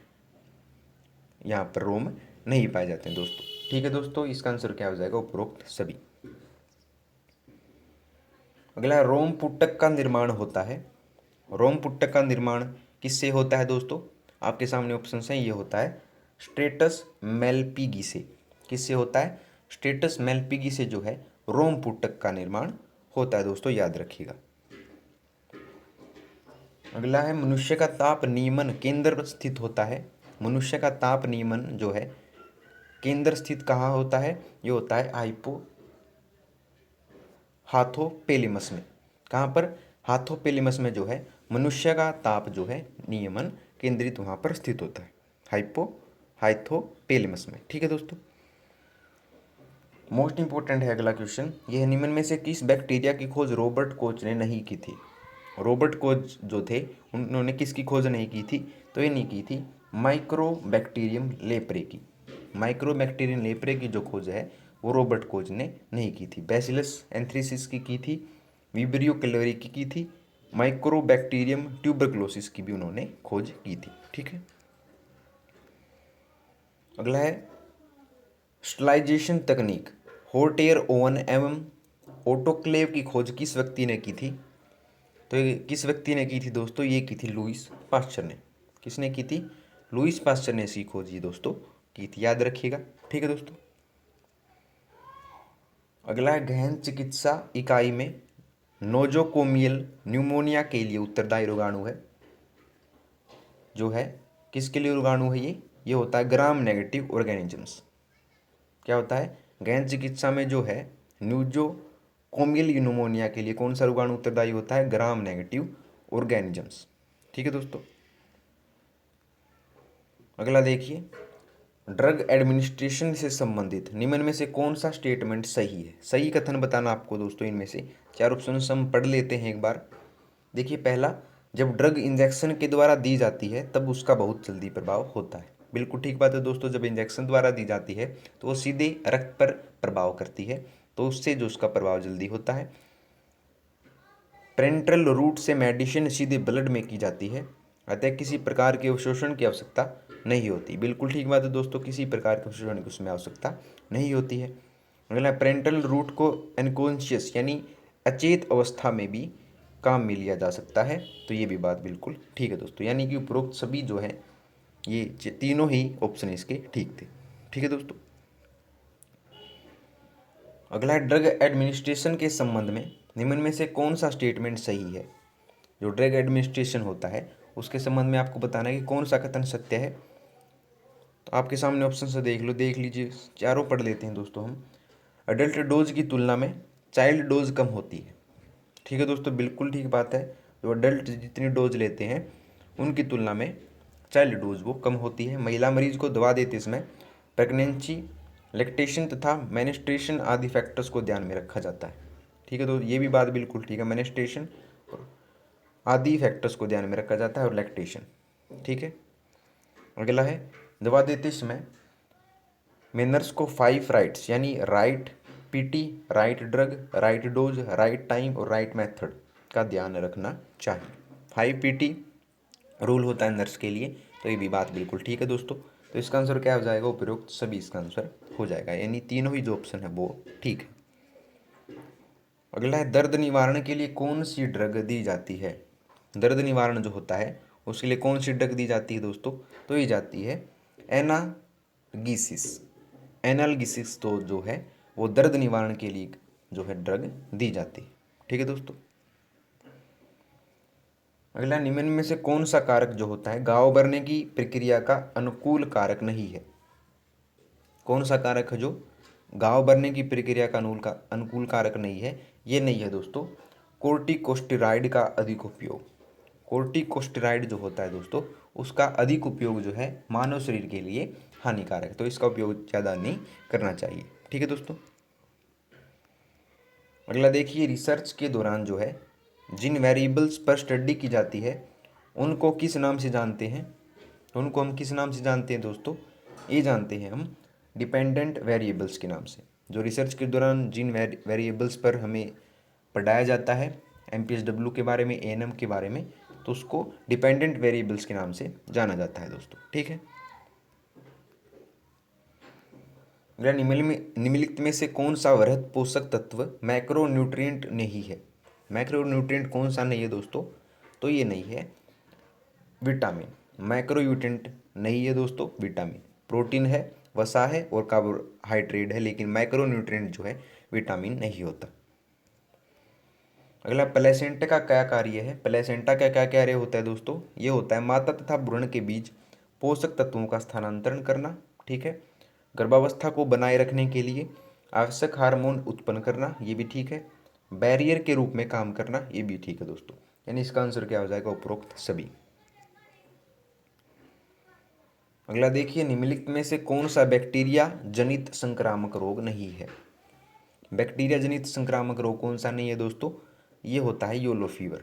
यहाँ पर रोम नहीं पाए जाते हैं दोस्तों। ठीक है दोस्तों, इसका आंसर क्या हो जाएगा? उपरोक्त सभी। अगला, रोम पुटक का निर्माण होता है। रोम पुटक का निर्माण किससे होता है दोस्तों? आपके सामने ऑप्शन हैं, ये होता है स्ट्रेटस मेलपिगी से। किससे होता है? स्ट्रेटस मेलपिगी से जो है रोम पुटक का निर्माण होता है दोस्तों, याद रखिएगा। अगला है, मनुष्य का ताप नियमन केंद्र स्थित होता है। मनुष्य का ताप नियमन जो है केंद्र स्थित कहाँ होता है? ये होता है हाथोपेलिमस में। कहाँ पर? हाथोपेलिमस में जो है मनुष्य का ताप जो है नियमन केंद्रित वहाँ पर स्थित होता है, हाइथोपेलिमस में। ठीक है दोस्तों। मोस्ट इंपॉर्टेंट है अगला क्वेश्चन, यह निम्न में से किस बैक्टीरिया की खोज रॉबर्ट कोच ने नहीं की थी? रॉबर्ट कोच जो थे उन्होंने किसकी खोज नहीं की थी? तो ये नहीं की थी माइक्रोबैक्टीरियम लेप्रे की। माइक्रोबैक्टीरियम लेप्रे की जो खोज है वो रॉबर्ट कोच ने नहीं की थी। बैसिलस एंथ्रेसिस की थी। विब्रियो कैलोरी की थी। माइक्रोबैक्टीरियम ट्यूबरक्लोसिस की भी उन्होंने खोज की थी। ठीक है। अगला है, स्टलाइजेशन तकनीक हॉट एयर ओवन एवं ऑटोक्लेव की खोज किस व्यक्ति ने की थी? तो ये किस व्यक्ति ने की थी दोस्तों? ये की थी लुईस पास्चर ने। किसने की थी? लुईस पास्चर ने इसकी खोज ये दोस्तों की थी, याद रखिएगा। ठीक है दोस्तों। अगला है, गहन चिकित्सा इकाई में नोजोकोमियल न्यूमोनिया के लिए उत्तरदायी रोगाणु है जो है किसके लिए रोगाणु है? ये होता है ग्राम नेगेटिव ऑर्गेनिजम्स। क्या होता है? गहन चिकित्सा में जो है न्यूजोकोमियल न्यूमोनिया के लिए कौन सा रोगाणु उत्तरदायी होता है? Gram negative organisms. ठीक है दोस्तों। अगला देखिए, ड्रग एडमिनिस्ट्रेशन से संबंधित निम्न में से कौन सा स्टेटमेंट सही है? सही कथन बताना आपको दोस्तों। इनमें से चार ऑप्शन हम पढ़ लेते हैं एक बार। देखिए, पहला, जब ड्रग इंजेक्शन के द्वारा दी जाती है तब उसका बहुत जल्दी प्रभाव होता है। बिल्कुल ठीक बात है दोस्तों। जब इंजेक्शन द्वारा दी जाती है तो वो सीधे रक्त पर प्रभाव करती है, तो उससे जो उसका प्रभाव जल्दी होता है। पेरेंटल रूट से मेडिसिन सीधे ब्लड में की जाती है, अतः किसी प्रकार के अवशोषण की आवश्यकता नहीं होती। बिल्कुल ठीक बात है दोस्तों, किसी प्रकार के अवशोषण की उसमें आवश्यकता नहीं होती है। अगला, पेरेंटल रूट को अनकॉन्शियस यानी अचेत अवस्था में भी काम में लिया जा सकता है। तो ये भी बात बिल्कुल ठीक है दोस्तों। यानी कि उपरोक्त सभी जो है ये तीनों ही ऑप्शन इसके ठीक थे। ठीक है दोस्तों। अगला, ड्रग एडमिनिस्ट्रेशन के संबंध में निम्न में से कौन सा स्टेटमेंट सही है? जो ड्रग एडमिनिस्ट्रेशन होता है उसके संबंध में आपको बताना है कि कौन सा कथन सत्य है। तो आपके सामने ऑप्शन से देख लीजिए, चारों पढ़ लेते हैं दोस्तों हम। अडल्ट डोज की तुलना में चाइल्ड डोज कम होती है। ठीक है दोस्तों, बिल्कुल ठीक बात है। जो अडल्ट जितनी डोज लेते हैं उनकी तुलना में चाइल्ड डोज वो कम होती है। महिला मरीज को दवा देते समय प्रेगनेंसी, लैक्टेशन तथा मेनिस्ट्रेशन आदि फैक्टर्स को ध्यान में रखा जाता है। ठीक है, तो ये भी बात बिल्कुल ठीक है। मेनिस्ट्रेशन आदि फैक्टर्स को ध्यान में रखा जाता है और लैक्टेशन। ठीक है। अगला है, दवा देते समय मेनर्स को 5 राइट्स यानी right PT, right drug, right dose, right time और राइट मेथड का ध्यान रखना चाहिए। 5 पीटी रूल होता है नर्स के लिए, तो ये भी बात बिल्कुल ठीक है दोस्तों। तो इसका आंसर क्या हो जाएगा, उपरोक्त सभी इसका आंसर हो जाएगा, यानी तीनों ही जो ऑप्शन है वो ठीक है। अगला है, दर्द निवारण के लिए कौन सी ड्रग दी जाती है। दर्द निवारण जो होता है उसके लिए कौन सी ड्रग दी जाती है दोस्तों, तो ये जाती है एनाल्गिसिस। एनाल्गिसिस तो जो है वो दर्द निवारण के लिए जो है ड्रग दी जाती है। ठीक है दोस्तों। अगला, निम्न में से कौन सा कारक जो होता है घाव भरने की प्रक्रिया का अनुकूल कारक नहीं है। कौन सा कारक है जो घाव भरने की प्रक्रिया का अनुकूल कारक नहीं है, ये नहीं है दोस्तों कोर्टिकोस्टेरॉइड का अधिक उपयोग। कोर्टिकोस्टेरॉइड जो होता है दोस्तों उसका अधिक उपयोग जो है मानव शरीर के लिए हानिकारक है, तो इसका उपयोग ज़्यादा नहीं करना चाहिए। ठीक है दोस्तों। अगला देखिए, रिसर्च के दौरान जो है जिन वेरिएबल्स पर स्टडी की जाती है उनको किस नाम से जानते हैं। तो उनको हम किस नाम से जानते हैं दोस्तों, ये जानते हैं हम डिपेंडेंट वेरिएबल्स के नाम से। जो रिसर्च के दौरान जिन वेरिएबल्स पर हमें पढ़ाया जाता है MPSW के बारे में, ANM के बारे में, तो उसको डिपेंडेंट वेरिएबल्स के नाम से जाना जाता है दोस्तों। ठीक है। निम्नलिखित में से कौन सा वृहद पोषक तत्व मैक्रोन्यूट्रिएंट नहीं है। मैक्रोन्यूट्रिएंट कौन सा नहीं है दोस्तों, तो ये नहीं है विटामिन। मैक्रोन्यूट्रिएंट नहीं है दोस्तों विटामिन। प्रोटीन है, वसा है और कार्बोहाइड्रेट है, लेकिन मैक्रोन्यूट्रिएंट जो है विटामिन नहीं होता। अगला, प्लेसेंटा का क्या कार्य है। प्लेसेंटा का क्या कार्य होता है दोस्तों, ये होता है माता तथा भ्रूण के बीच पोषक तत्वों का स्थानांतरण करना। ठीक है। गर्भावस्था को बनाए रखने के लिए आवश्यक हार्मोन उत्पन्न करना, ये भी ठीक है। बैरियर के रूप में काम करना, ये भी ठीक है दोस्तों। यानी इसका आंसर क्या हो जाएगा, उपरोक्त सभी। अगला देखिए, निम्नलिखित में से कौन सा बैक्टीरिया जनित संक्रामक रोग नहीं है। बैक्टीरिया जनित संक्रामक रोग कौन सा नहीं है दोस्तों, ये होता है येलो फीवर।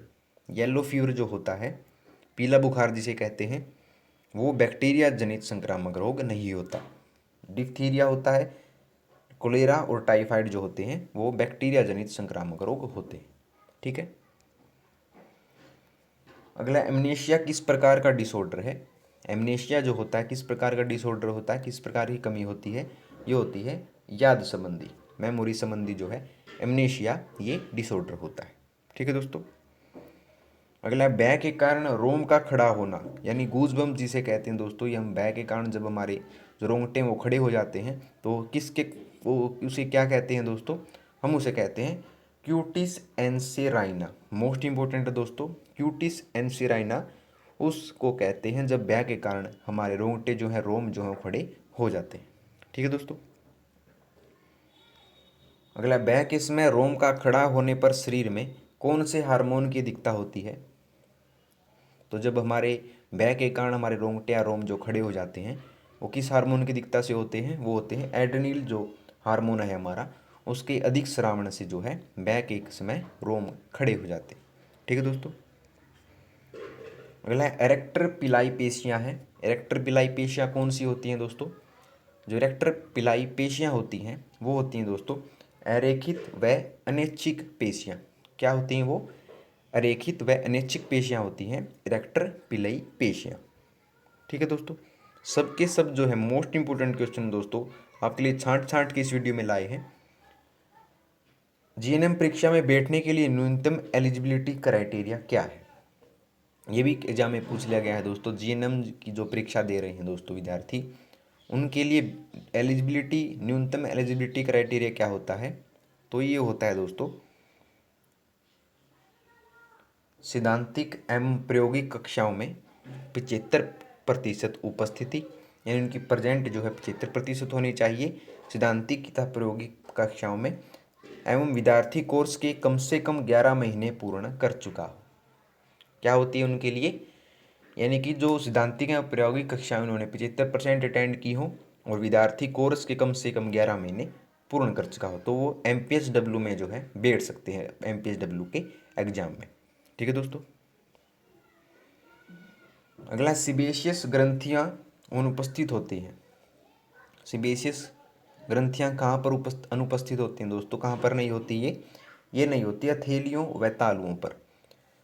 येलो फीवर जो होता है, पीला बुखार जिसे कहते हैं, वो बैक्टीरिया जनित संक्रामक रोग नहीं होता। डिप्थीरिया होता है, कोलेरा और टाइफाइड जो होते हैं वो बैक्टीरिया जनित संक्रामक रोग होते हैं। ठीक है। अगला, एमनेशिया किस प्रकार का डिसऑर्डर है। एमनेशिया जो होता है किस प्रकार का डिसऑर्डर होता है, किस प्रकार की कमी होती है, ये होती है याद संबंधी, मेमोरी संबंधी जो है एमनेशिया, ये डिसऑर्डर होता है। ठीक है दोस्तों। अगला, भय के कारण रोम का खड़ा होना, यानी गूजबम्प जिसे कहते हैं दोस्तों, ये हम भय के कारण जब हमारे जो रोंगटे वो खड़े हो जाते हैं तो किसके वो उसे क्या कहते हैं दोस्तों, हम उसे कहते हैं क्यूटिस एंसेराइना। मोस्ट इंपॉर्टेंट है दोस्तों, क्यूटिस एंसेराइना उसको कहते हैं जब भय के कारण हमारे रोंगटे जो है, रोम जो है खड़े हो जाते हैं। ठीक है दोस्तों। अगला, भय के समय रोम का खड़ा होने पर शरीर में कौन से हार्मोन की अधिकता होती है। तो जब हमारे भय के कारण हमारे रोंगटे या रोम जो खड़े हो जाते हैं वो किस हार्मोन की अधिकता से होते हैं, वो होते हैं एड्रेनल जो हार्मोन है हमारा, उसके अधिक स्रावण से जो है भय के समय रोम खड़े हो जाते हैं। ठीक है दोस्तों। अगला है, एरेक्टर पिलाई पेशियाँ हैं। एरेक्टर पिलाई पेशियाँ कौन सी होती हैं दोस्तों, जो एरेक्टर पिलाई पेशियाँ होती हैं वो होती हैं दोस्तों अरेखित व अनैच्छिक पेशियाँ। क्या होती हैं वो, अरेखित व अनैच्छिक पेशियाँ होती हैं इरेक्टर पिलाई पेशियाँ। ठीक है दोस्तों। सबके सब जो है मोस्ट इंपोर्टेंट क्वेश्चन दोस्तों आपके लिए छांट छांट के इस वीडियो में लाए हैं। GNM परीक्षा में बैठने के लिए न्यूनतम एलिजिबिलिटी क्राइटेरिया क्या है, ये भी एग्जाम में पूछ लिया गया है दोस्तों। GNM की जो परीक्षा दे रहे हैं दोस्तों विद्यार्थी, उनके लिए एलिजिबिलिटी, न्यूनतम एलिजिबिलिटी क्राइटेरिया क्या होता है, तो ये होता है दोस्तों सिद्धांतिक एवं प्रायोगिक कक्षाओं में 75% उपस्थिति, यानी उनकी प्रेजेंट जो है 75% होनी चाहिए सिद्धांतिक तथा प्रायोगिक कक्षाओं में, एवं विद्यार्थी कोर्स के कम से कम 11 महीने पूर्ण कर चुका हो। क्या होती है उनके लिए, यानी कि जो सिद्धांतिक एवं प्रायोगिक कक्षाएं उन्होंने 75% अटेंड की हो और विद्यार्थी कोर्स के कम से कम 11 महीने पूर्ण कर चुका हो, तो वो MPSW में जो है बैठ सकते हैं, MPSW के एग्जाम में। ठीक है दोस्तों। अगला, सीबेशियस ग्रंथियां अनुपस्थित होती हैं। सीबेशियस ग्रंथियां कहाँ पर अनुपस्थित होती हैं दोस्तों, कहाँ पर नहीं होती ये नहीं होती हथेलियों व तालुओं पर।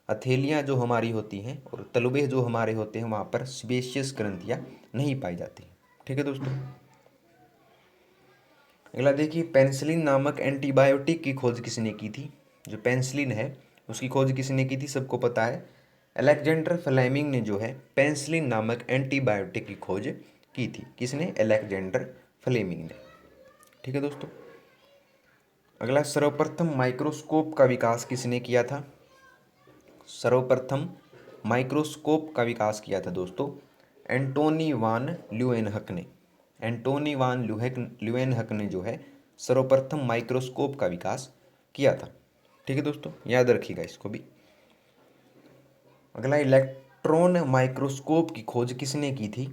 हथेलियाँ जो हमारी होती हैं और तलुबे जो हमारे होते हैं वहाँ पर सीबेशियस ग्रंथियाँ नहीं पाई जाती। ठीक है दोस्तों। अगला देखिए, पेनिसिलिन नामक एंटीबायोटिक की खोज किसने की थी। जो पेनिसिलिन है उसकी खोज किसने की थी, सबको पता है। अलेक्जेंडर फ्लेमिंग ने जो है पेनिसिलिन नामक एंटीबायोटिक की खोज की थी। किसने? अलेक्जेंडर फ्लेमिंग ने। ठीक है दोस्तों। अगला, सर्वप्रथम माइक्रोस्कोप का विकास किसने किया था। सर्वप्रथम माइक्रोस्कोप का विकास किया था दोस्तों एंटोनी वान ल्यूएनहक ने। एंटोनी वान ल्यूएनहक ने जो है सर्वप्रथम माइक्रोस्कोप का विकास किया था। ठीक है दोस्तों, याद रखिएगा इसको भी। अगला, इलेक्ट्रॉन माइक्रोस्कोप की खोज किसने की थी।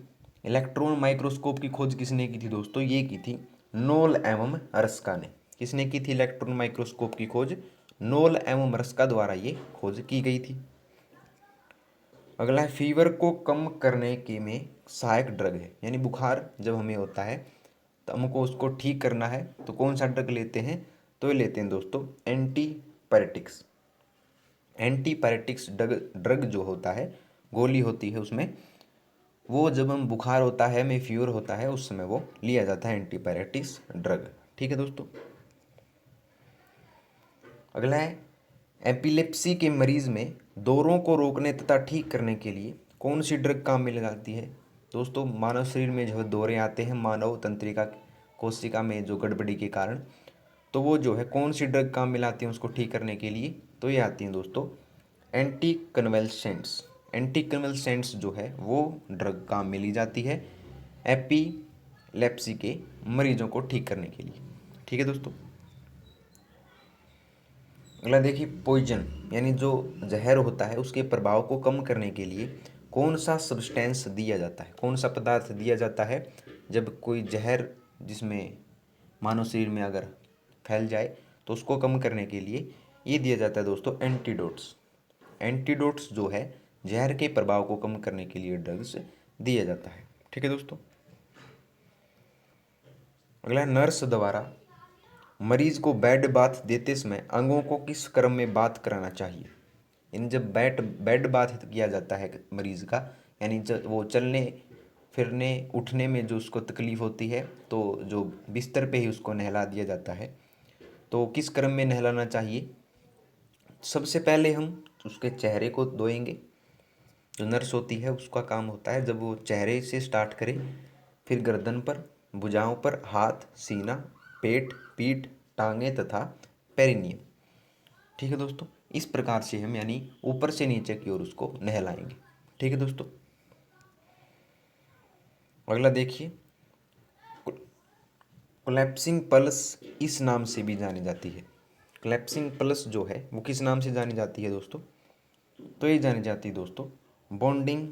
इलेक्ट्रॉन माइक्रोस्कोप की खोज किसने की थी दोस्तों, ये की थी नोल एवं रस्का ने। किसने की थी इलेक्ट्रॉन माइक्रोस्कोप की खोज? नोल एवं रस्का द्वारा ये खोज की गई थी। अगला है, फीवर को कम करने के में सहायक ड्रग है, यानी बुखार जब हमें होता है तो हमको उसको ठीक करना है तो कौन सा ड्रग लेते हैं, तो ये लेते हैं दोस्तों एंटीपायरेटिक्स। एंटीपायरेटिक्स ड्रग जो होता है, गोली होती है उसमें, वो जब हम बुखार होता है, हमें फीवर होता है, उस समय वो लिया जाता है एंटीपायरेटिक्स ड्रग। ठीक है दोस्तों। अगला है, एपिलेप्सी के मरीज में दौरों को रोकने तथा ठीक करने के लिए कौन सी ड्रग काम में लगाती है। दोस्तों, मानव शरीर में जो दौरे आते हैं मानव तंत्रिका कोशिका में जो गड़बड़ी के कारण, तो वो जो है कौन सी ड्रग काम में लाती है उसको ठीक करने के लिए, तो ये आती हैं दोस्तों एंटी कन्वल्सेंट्स। एंटी कन्वल्सेंट्स जो है वो ड्रग काम में ली जाती है एपिलेप्सी के मरीजों को ठीक करने के लिए। ठीक है दोस्तों। अगला देखिए, पॉइजन यानी जो जहर होता है उसके प्रभाव को कम करने के लिए कौन सा सब्सटेंस दिया जाता है, कौन सा पदार्थ दिया जाता है जब कोई जहर जिसमें मानव शरीर में अगर फैल जाए तो उसको कम करने के लिए ये दिया जाता है दोस्तों एंटीडोट्स। एंटीडोट्स जो है जहर के प्रभाव को कम करने के लिए ड्रग्स दिया जाता है। ठीक है दोस्तों। अगला, नर्स द्वारा मरीज को बेड बाथ देते समय अंगों को किस क्रम में बाथ कराना चाहिए। यानी जब बेड बाथ किया जाता है मरीज का, यानी जब वो चलने फिरने उठने में जो उसको तकलीफ होती है, तो जो बिस्तर पे ही उसको नहला दिया जाता है, तो किस क्रम में नहलाना चाहिए। सबसे पहले हम उसके चेहरे को धोएंगे। जो नर्स होती है उसका काम होता है जब वो चेहरे से स्टार्ट करे, फिर गर्दन पर, भुजाओं पर, हाथ, सीना, पेट, पीठ, टांगे तथा पेरिनियम। ठीक है दोस्तों, इस प्रकार से हम यानी ऊपर से नीचे की ओर उसको नहलाएंगे। ठीक है दोस्तों। अगला देखिए, कोलैप्सिंग पल्स इस नाम से भी जानी जाती है। कोलैप्सिंग पल्स जो है वो किस नाम से जानी जाती है दोस्तों, तो ये जानी जाती है दोस्तों बॉन्डिंग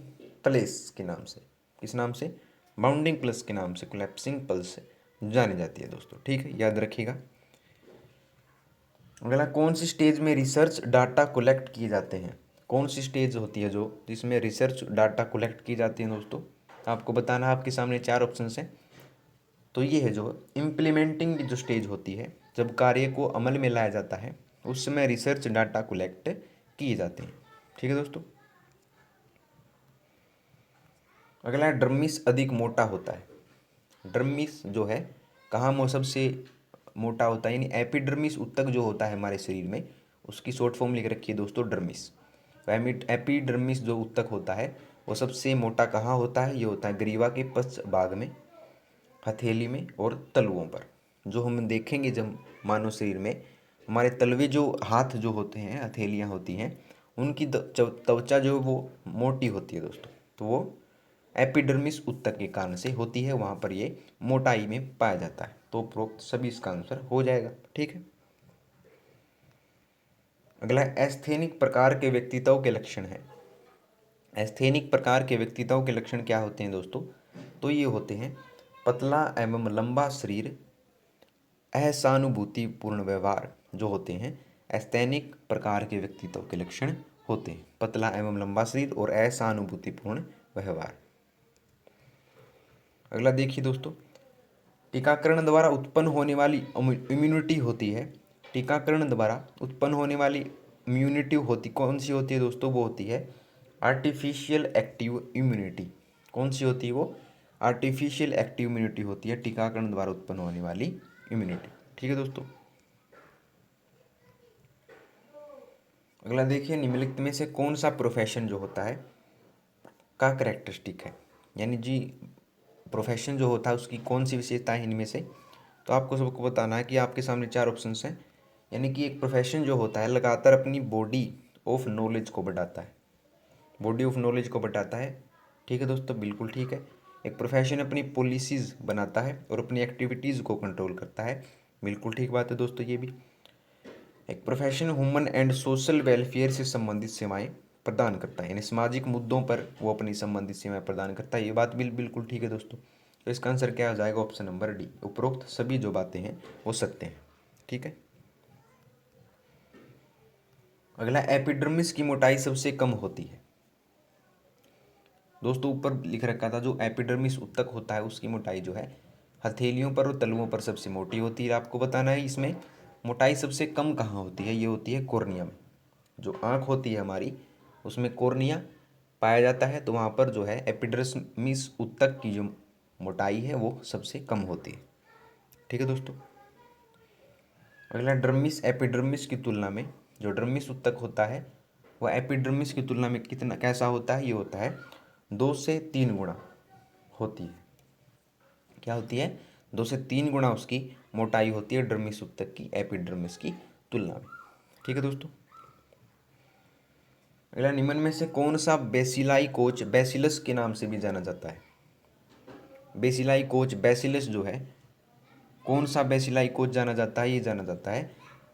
प्लेस के नाम से। किस नाम से? बाउंडिंग प्लस के नाम से कोलैप्सिंग पल्स जानी जाती है दोस्तों। ठीक है, याद रखिएगा। अगला, कौन सी स्टेज में रिसर्च डाटा कलेक्ट किए जाते हैं। कौन सी स्टेज होती है जो जिसमें रिसर्च डाटा कलेक्ट की जाती है दोस्तों, आपको बताना है। आपके सामने 4 ऑप्शन हैं। तो ये है जो इम्प्लीमेंटिंग जो स्टेज होती है, जब कार्य को अमल में लाया जाता है उस समय रिसर्च डाटा कलेक्ट किए जाते हैं। ठीक है दोस्तों। अगला, ड्रमिस अधिक मोटा होता है। ड्रमिस जो है कहाँ सबसे मोटा होता है, यानी एपिडर्मिस उत्तक जो होता है हमारे शरीर में, उसकी शॉर्ट फॉर्म लिख रखी है दोस्तों ड्रमिस। एपिडर्मिस जो उत्तक होता है वो सबसे मोटा कहाँ होता है, ये होता है ग्रीवा के पश्च भाग में, हथेली में और तलुओं पर। जो हम देखेंगे जब मानव शरीर में हमारे तलवे जो हाथ जो होते हैं, हथेलियाँ होती हैं, उनकी त्वचा जो वो मोटी होती है दोस्तों, तो वो एपिडर्मिस उत्तक के कारण से होती है, वहाँ पर ये मोटाई में पाया जाता है। तो उपरोक्त सभी इसका आंसर हो जाएगा। ठीक है। अगला, एस्थेनिक प्रकार के व्यक्तित्व के लक्षण है। एस्थेनिक प्रकार के व्यक्तित्व के लक्षण क्या होते हैं दोस्तों, तो ये होते हैं पतला एवं लंबा शरीर, असहानुभूतिपूर्ण व्यवहार। जो होते हैं एस्थेनिक प्रकार के व्यक्तित्व के लक्षण होते हैं पतला एवं लंबा शरीर और असहानुभूतिपूर्ण व्यवहार। अगला देखिए दोस्तों, टीकाकरण द्वारा उत्पन्न होने वाली इम्यूनिटी होती है। टीकाकरण द्वारा उत्पन्न होने वाली इम्यूनिटी होती कौन सी होती है दोस्तों, वो होती है आर्टिफिशियल एक्टिव इम्यूनिटी। कौन सी होती है वो? आर्टिफिशियल एक्टिव इम्यूनिटी होती है टीकाकरण द्वारा उत्पन्न होने वाली इम्यूनिटी। ठीक है दोस्तों। अगला देखिए, निम्नलिखित में से कौन सा प्रोफेशन जो होता है का करेक्टरिस्टिक है, यानी जी प्रोफेशन जो होता है उसकी कौन सी विशेषता है इनमें से। तो आपको सबको बताना है कि आपके सामने 4 ऑप्शंस हैं, यानी कि एक प्रोफेशन जो होता है लगातार अपनी बॉडी ऑफ नॉलेज को बढ़ाता है, बॉडी ऑफ नॉलेज को बढ़ाता है। ठीक है दोस्तों, बिल्कुल ठीक है। एक प्रोफेशन अपनी पॉलिसीज़ बनाता है और अपनी एक्टिविटीज़ को कंट्रोल करता है, बिल्कुल ठीक बात है दोस्तों ये भी। एक profession human and social welfare से संबंधित सेवाएं प्रदान करता है, यानी सामाजिक मुद्दों पर वो अपनी संबंधित सेवाएं प्रदान करता है, ये बात बिल्कुल ठीक है दोस्तों। तो इसका आंसर क्या हो जाएगा, ऑप्शन नंबर डी, उपरोक्त सभी जो बातें हैं वो सत्य हैं। ठीक है। अगला, एपिडर्मिस की मोटाई सबसे कम होती है। दोस्तों ऊपर लिख रखा था जो एपिडर्मिस उत्तक होता है उसकी मोटाई जो है हथेलियों पर और तलुओं पर सबसे मोटी होती है। आपको बताना है इसमें मोटाई सबसे कम कहाँ होती है, ये होती है कॉर्निया में। जो आँख होती है हमारी उसमें कॉर्निया पाया जाता है, तो वहाँ पर जो है एपिडर्मिस उत्तक की जो मोटाई है वो सबसे कम होती है। ठीक है दोस्तों। अगला, डर्मिस एपिडर्मिस की तुलना में जो डर्मिस उत्तक होता है वह एपिडर्मिस की तुलना में कितना कैसा होता है, ये होता है 2 से 3 गुना होती है। क्या होती है, 2 से 3 गुना उसकी मोटाई होती है डर्मिस उत्तक की एपिडर्मिस की तुलना में। ठीक है दोस्तों। अगला, निम्न में से कौन सा बेसिलाई कोच बेसिलस के नाम से भी जाना जाता है। बेसिलाई कोच बेसिलस जो है, कौन सा बेसिलाई कोच जाना जाता है, ये जाना जाता है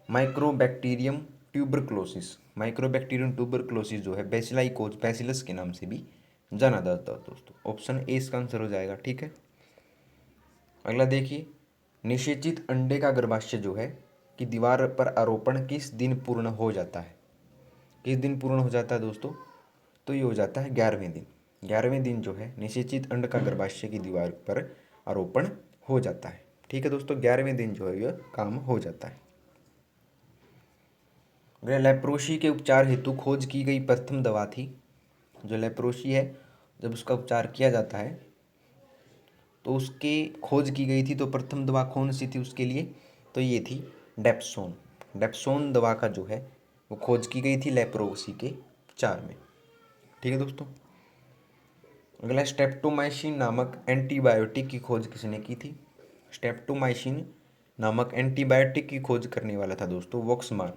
माइक्रोबैक्टीरियम ट्यूबरक्लोसिस। माइक्रोबैक्टीरियम ट्यूबरक्लोसिस जो है बेसिलाई कोच बेसिलस के नाम से भी जाना जाता है दोस्तों। ऑप्शन ए इसका आंसर हो जाएगा। ठीक है। अगला देखिए, निषेचित अंडे का गर्भाशय जो है कि दीवार पर आरोपण किस दिन पूर्ण हो जाता है। किस दिन पूर्ण हो जाता है दोस्तों, तो ये हो जाता है 11वें दिन। 11वें दिन जो है निषेचित अंड का गर्भाशय की दीवार पर आरोपण हो जाता है। ठीक है दोस्तों, 11वें दिन जो है यह काम हो जाता है। अगला, लेप्रोसी के उपचार हेतु खोज की गई प्रथम दवा थी। जो लेप्रोसी है जब उसका उपचार किया जाता है तो उसकी खोज की गई थी, तो प्रथम दवा कौन सी थी उसके लिए, तो ये थी डेप्सोन। डेप्सोन दवा का जो है वो खोज की गई थी लेप्रोसी के उपचार में। ठीक है दोस्तों। अगला, स्ट्रेप्टोमाइसिन नामक एंटीबायोटिक की खोज किसने की थी। स्ट्रेप्टोमाइसिन नामक एंटीबायोटिक की खोज करने वाला था दोस्तों वोक्समान।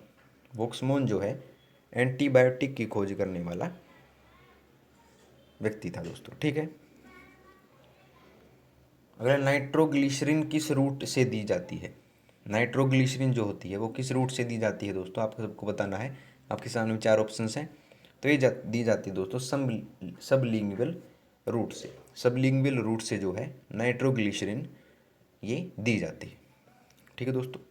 वोक्समोन जो है एंटीबायोटिक की खोज करने वाला व्यक्ति था दोस्तों। ठीक है। अगर नाइट्रोग्लिसरीन किस रूट से दी जाती है। नाइट्रोग्लिसरीन जो होती है वो किस रूट से दी जाती है दोस्तों, आपको सबको बताना है। आपके सामने 4 ऑप्शंस हैं, तो ये दी जाती है दोस्तों सबलिंगुअल रूट से। सबलिंगुअल रूट से जो है नाइट्रोग्लिसरीन ये दी जाती है। ठीक है दोस्तों।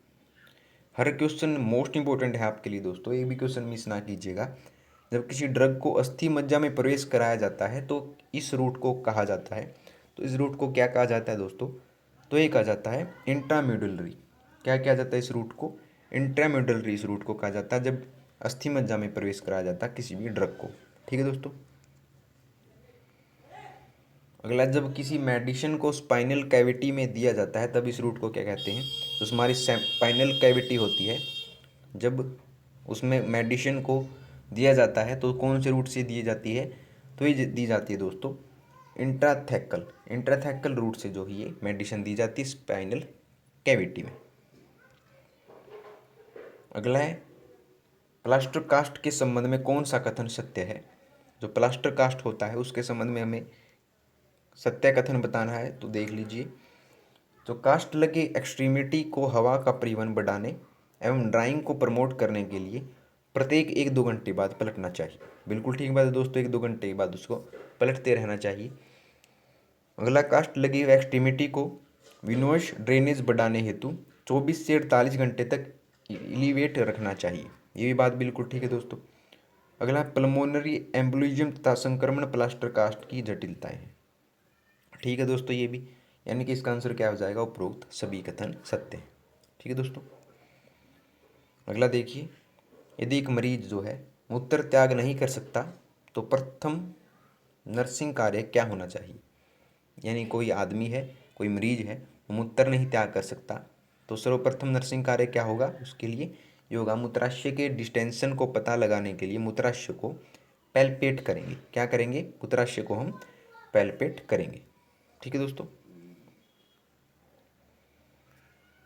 हर क्वेश्चन मोस्ट इंपॉर्टेंट है आपके लिए दोस्तों, एक भी क्वेश्चन मिस ना कीजिएगा। जब किसी ड्रग को अस्थि मज्जा में प्रवेश कराया जाता है तो इस रूट को कहा जाता है, तो इस रूट को क्या कहा जाता है दोस्तों, तो ये कहा जाता है इंट्रामेडुलरी। क्या किया जाता है इस रूट को, इंट्रामेडुलरी इस रूट को कहा जाता है जब अस्थि मज्जा में प्रवेश कराया जाता है किसी भी ड्रग को। ठीक है दोस्तों। अगला, जब किसी मेडिसिन को स्पाइनल कैविटी में दिया जाता है तब इस रूट को क्या कहते हैं, तो हमारी स्पाइनल कैविटी होती है जब उसमें मेडिसिन को दिया जाता है तो कौन से रूट से दी जाती है, तो ये दी जाती है दोस्तों इंट्राथेकल। इंट्राथेकल रूट से जो है ये मेडिसिन दी जाती है स्पाइनल कैविटी में। अगला है, प्लास्टर कास्ट के संबंध में कौन सा कथन सत्य है। जो प्लास्टर कास्ट होता है उसके संबंध में हमें सत्य कथन बताना है, तो देख लीजिए। तो कास्ट लगे एक्सट्रीमिटी को हवा का परिवहन बढ़ाने एवं ड्राइंग को प्रमोट करने के लिए प्रत्येक 1-2 घंटे बाद पलटना चाहिए। बिल्कुल ठीक बात है दोस्तों, 1-2 घंटे के बाद उसको पलटते रहना चाहिए। अगला, कास्ट लगी हुई एक्सट्रीमिटी को विनोश ड्रेनेज बढ़ाने हेतु 24 से 48 घंटे तक इलिवेट रखना चाहिए। ये भी बात बिल्कुल ठीक है दोस्तों। अगला, पल्मोनरी एम्बोलिज्म तथा संक्रमण प्लास्टर कास्ट की जटिलताएं हैं। ठीक है दोस्तों ये भी, यानी कि इसका आंसर क्या हो जाएगा, उपरोक्त सभी कथन सत्य हैं। ठीक है दोस्तों। अगला देखिए, यदि एक मरीज जो है मूत्र त्याग नहीं कर सकता तो प्रथम नर्सिंग कार्य क्या होना चाहिए। यानी कोई आदमी है, कोई मरीज है, वो मूत्र नहीं त्याग कर सकता, तो सर्वप्रथम नर्सिंग कार्य क्या होगा उसके लिए, ये होगा मूत्राशय के डिस्टेंशन को पता लगाने के लिए मूत्राशय को पैल्पेट करेंगे। क्या करेंगे? मूत्राशय को हम पैल्पेट करेंगे। ठीक है दोस्तों।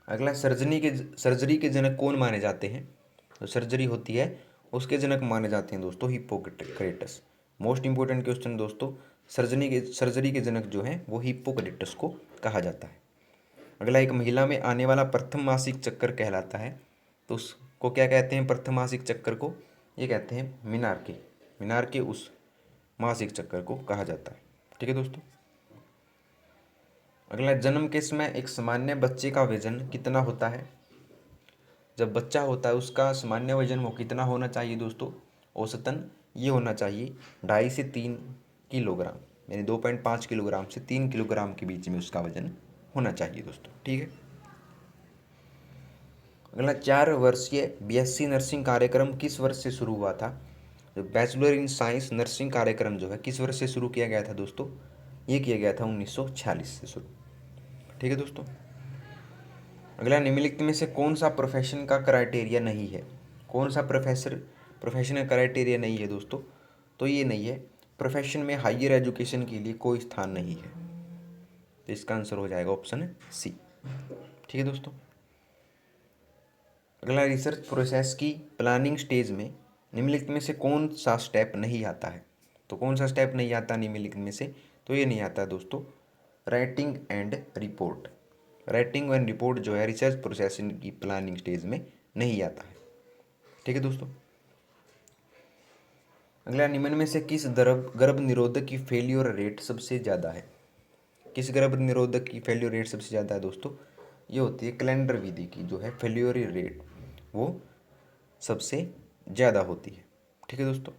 अगला, सर्जरी के जनक कौन माने जाते हैं? तो सर्जरी होती है उसके जनक माने जाते हैं दोस्तों हिप्पोक्रेटस। मोस्ट इंपॉर्टेंट क्वेश्चन दोस्तों, सर्जरी के जनक जो हैं वो हिप्पोक्रेटस को कहा जाता है। अगला, एक महिला में आने वाला प्रथम मासिक चक्कर कहलाता है, तो उसको क्या कहते हैं? प्रथम मासिक चक्कर को ये कहते हैं मीनार के उस मासिक चक्कर को कहा जाता है। ठीक है दोस्तों। अगला, जन्म के समय एक सामान्य बच्चे का वजन कितना होता है? जब बच्चा होता है उसका सामान्य वजन वो कितना होना चाहिए दोस्तों? औसतन ये होना चाहिए 2.5 से 3 किलोग्राम, यानी 2.5 किलोग्राम से 3 किलोग्राम के बीच में उसका वजन होना चाहिए दोस्तों। ठीक है। अगला, 4 वर्षीय BSc नर्सिंग कार्यक्रम किस वर्ष से शुरू हुआ था? जो बैचलर इन साइंस नर्सिंग कार्यक्रम जो है किस वर्ष से शुरू किया गया था दोस्तों? ये किया गया था 1946 से शुरू। ठीक है दोस्तों। अगला, निम्नलिखित में से कौन सा प्रोफेशन का क्राइटेरिया नहीं है? कौन सा प्रोफेशन का क्राइटेरिया नहीं है दोस्तों? तो ये नहीं है, प्रोफेशन में हायर एजुकेशन के लिए कोई स्थान नहीं है, तो इसका आंसर हो जाएगा ऑप्शन सी। ठीक है दोस्तों। अगला, रिसर्च प्रोसेस की प्लानिंग स्टेज में निम्नलिखित में से कौन सा स्टेप नहीं आता है? तो कौन सा स्टेप नहीं आता निम्नलिखित में से? तो ये नहीं आता है दोस्तों, writing and report. Writing and report जो है रिसर्च प्रोसेसिंग की प्लानिंग स्टेज में नहीं आता है। ठीक है दोस्तों। अगला, निम्न में से किस गर्भ निरोधक की फेल्योर रेट सबसे ज़्यादा है? किस गर्भ निरोधक की फेल्योर रेट सबसे ज़्यादा है दोस्तों? ये होती है कैलेंडर विधि की जो है फेल्योर रेट वो सबसे ज़्यादा होती है। ठीक है दोस्तों।